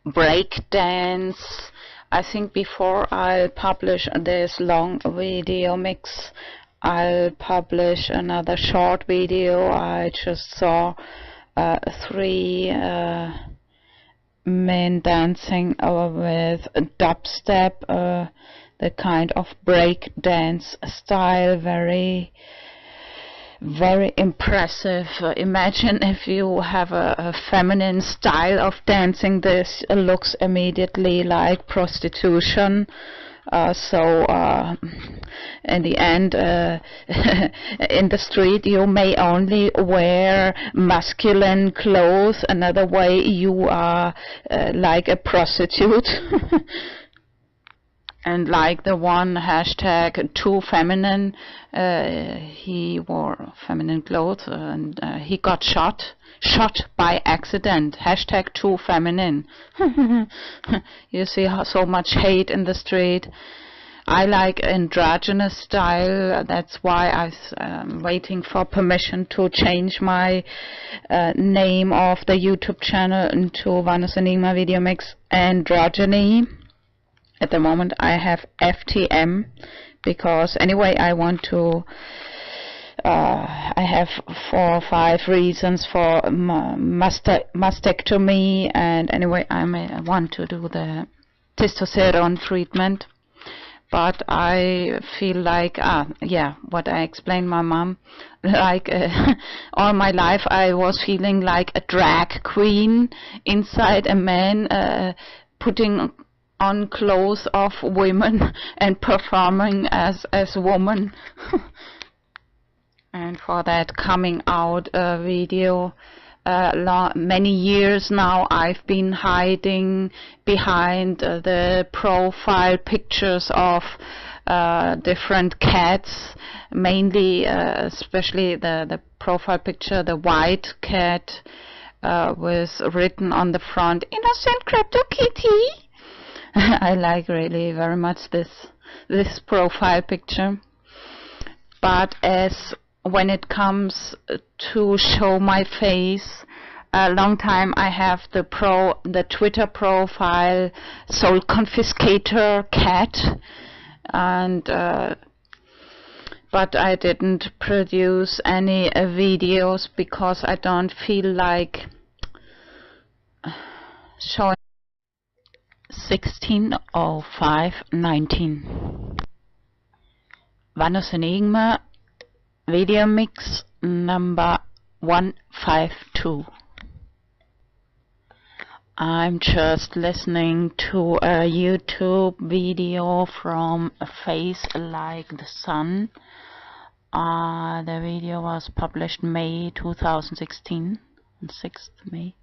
break dance. I think before I'll publish this long video mix, I'll publish another short video. I just saw 3 men dancing with dubstep, the kind of break dance style, very impressive. Imagine if you have a feminine style of dancing, this looks immediately like prostitution. In the end, in the street you may only wear masculine clothes. Another way, you are like a prostitute. And like the one hashtag too feminine, he wore feminine clothes and he got shot by accident. Hashtag too feminine. You see how so much hate in the street. I like androgynous style. That's why I'm waiting for permission to change my name of the YouTube channel into Vanus Enigma Video Mix Androgyny. At the moment I have FTM, because anyway I want to I have 4 or 5 reasons for mastectomy, and anyway I want to do the testosterone treatment. But I feel like, what I explained my mom, like all my life I was feeling like a drag queen inside a man, putting on clothes of women and performing as woman. And for that coming out video, many years now I've been hiding behind the profile pictures of different cats, mainly especially the profile picture, the white cat, with written on the front, "Innocent Crypto Kitty." I like really very much this profile picture. But as when it comes to show my face, a long time I have the Twitter profile Soul Confiscator Cat, and but I didn't produce any videos because I don't feel like showing. 16:05:19. Vanus Enigma Video Mix number 152. I'm just listening to a YouTube video from a face like the sun. The video was published May 2016, 6th May.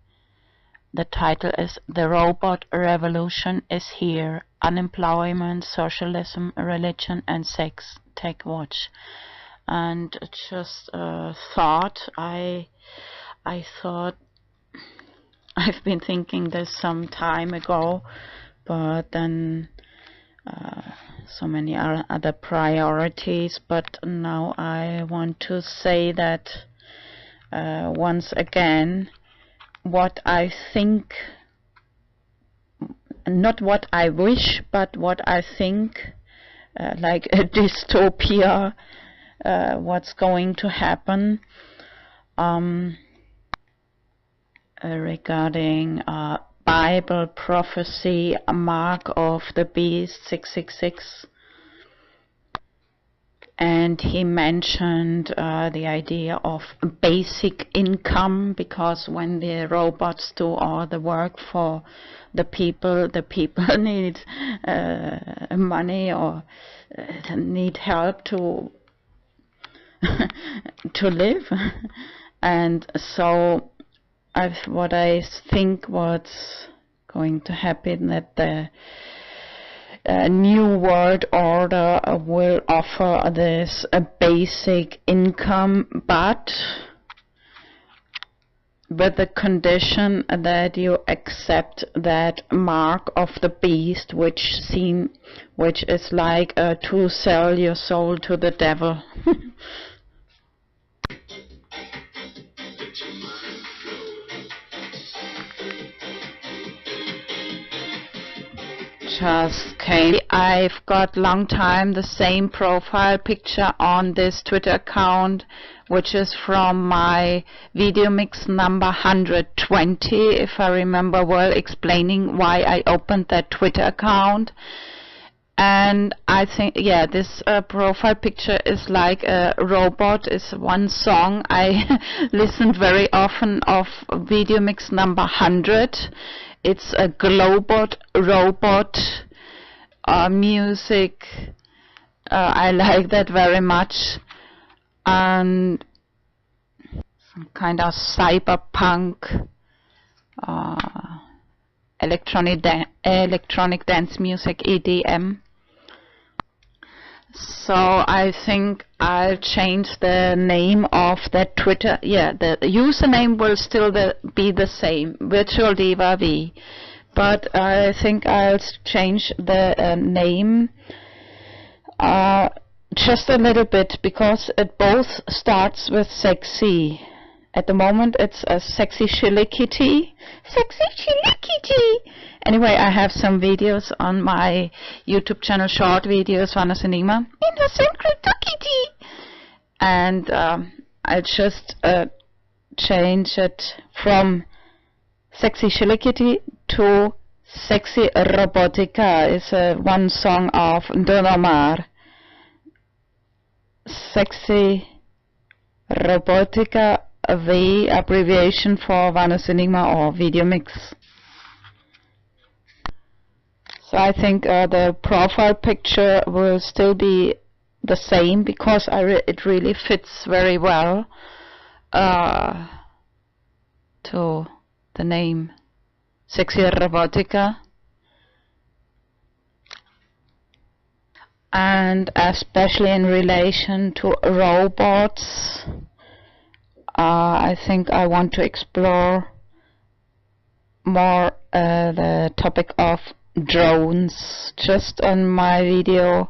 The title is "The Robot Revolution is Here. Unemployment, Socialism, Religion and Sex. Take watch." And just thought, I thought, I've been thinking this some time ago, but then so many other priorities. But now I want to say that once again, what I think, not what I wish, but what I think, like a dystopia, what's going to happen regarding Bible prophecy, a mark of the beast 666. And he mentioned the idea of basic income, because when the robots do all the work for the people need money or need help to to live. And so what I think what's going to happen, that the new world order will offer this basic income, but with the condition that you accept that mark of the beast, which is like to sell your soul to the devil. Just came. I've got long time the same profile picture on this Twitter account, which is from my video mix number 120, if I remember well, explaining why I opened that Twitter account. And I think, yeah, this profile picture is like a robot, is one song I listened very often of video mix number 100. It's a Globot robot music. I like that very much. And some kind of cyberpunk electronic dance music, EDM. So I think I'll change the name of that Twitter. Yeah, the username will still be the same, Virtual Diva V. But I think I'll change the name just a little bit, because it both starts with sexy. At the moment it's a sexy shilikity. Sexy shilikity! Anyway, I have some videos on my YouTube channel, short videos, Vanna's Enigma. Innocent Cryptokitty! And I'll just change it from Sexy Shilikity to Sexy Robotica. It's one song of Don Omar. Sexy Robotica, the abbreviation for Vanna's Enigma or video mix. So I think the profile picture will still be the same, because it really fits very well to the name Sexy Robotica. And especially in relation to robots, I think I want to explore more the topic of drones. Just on my video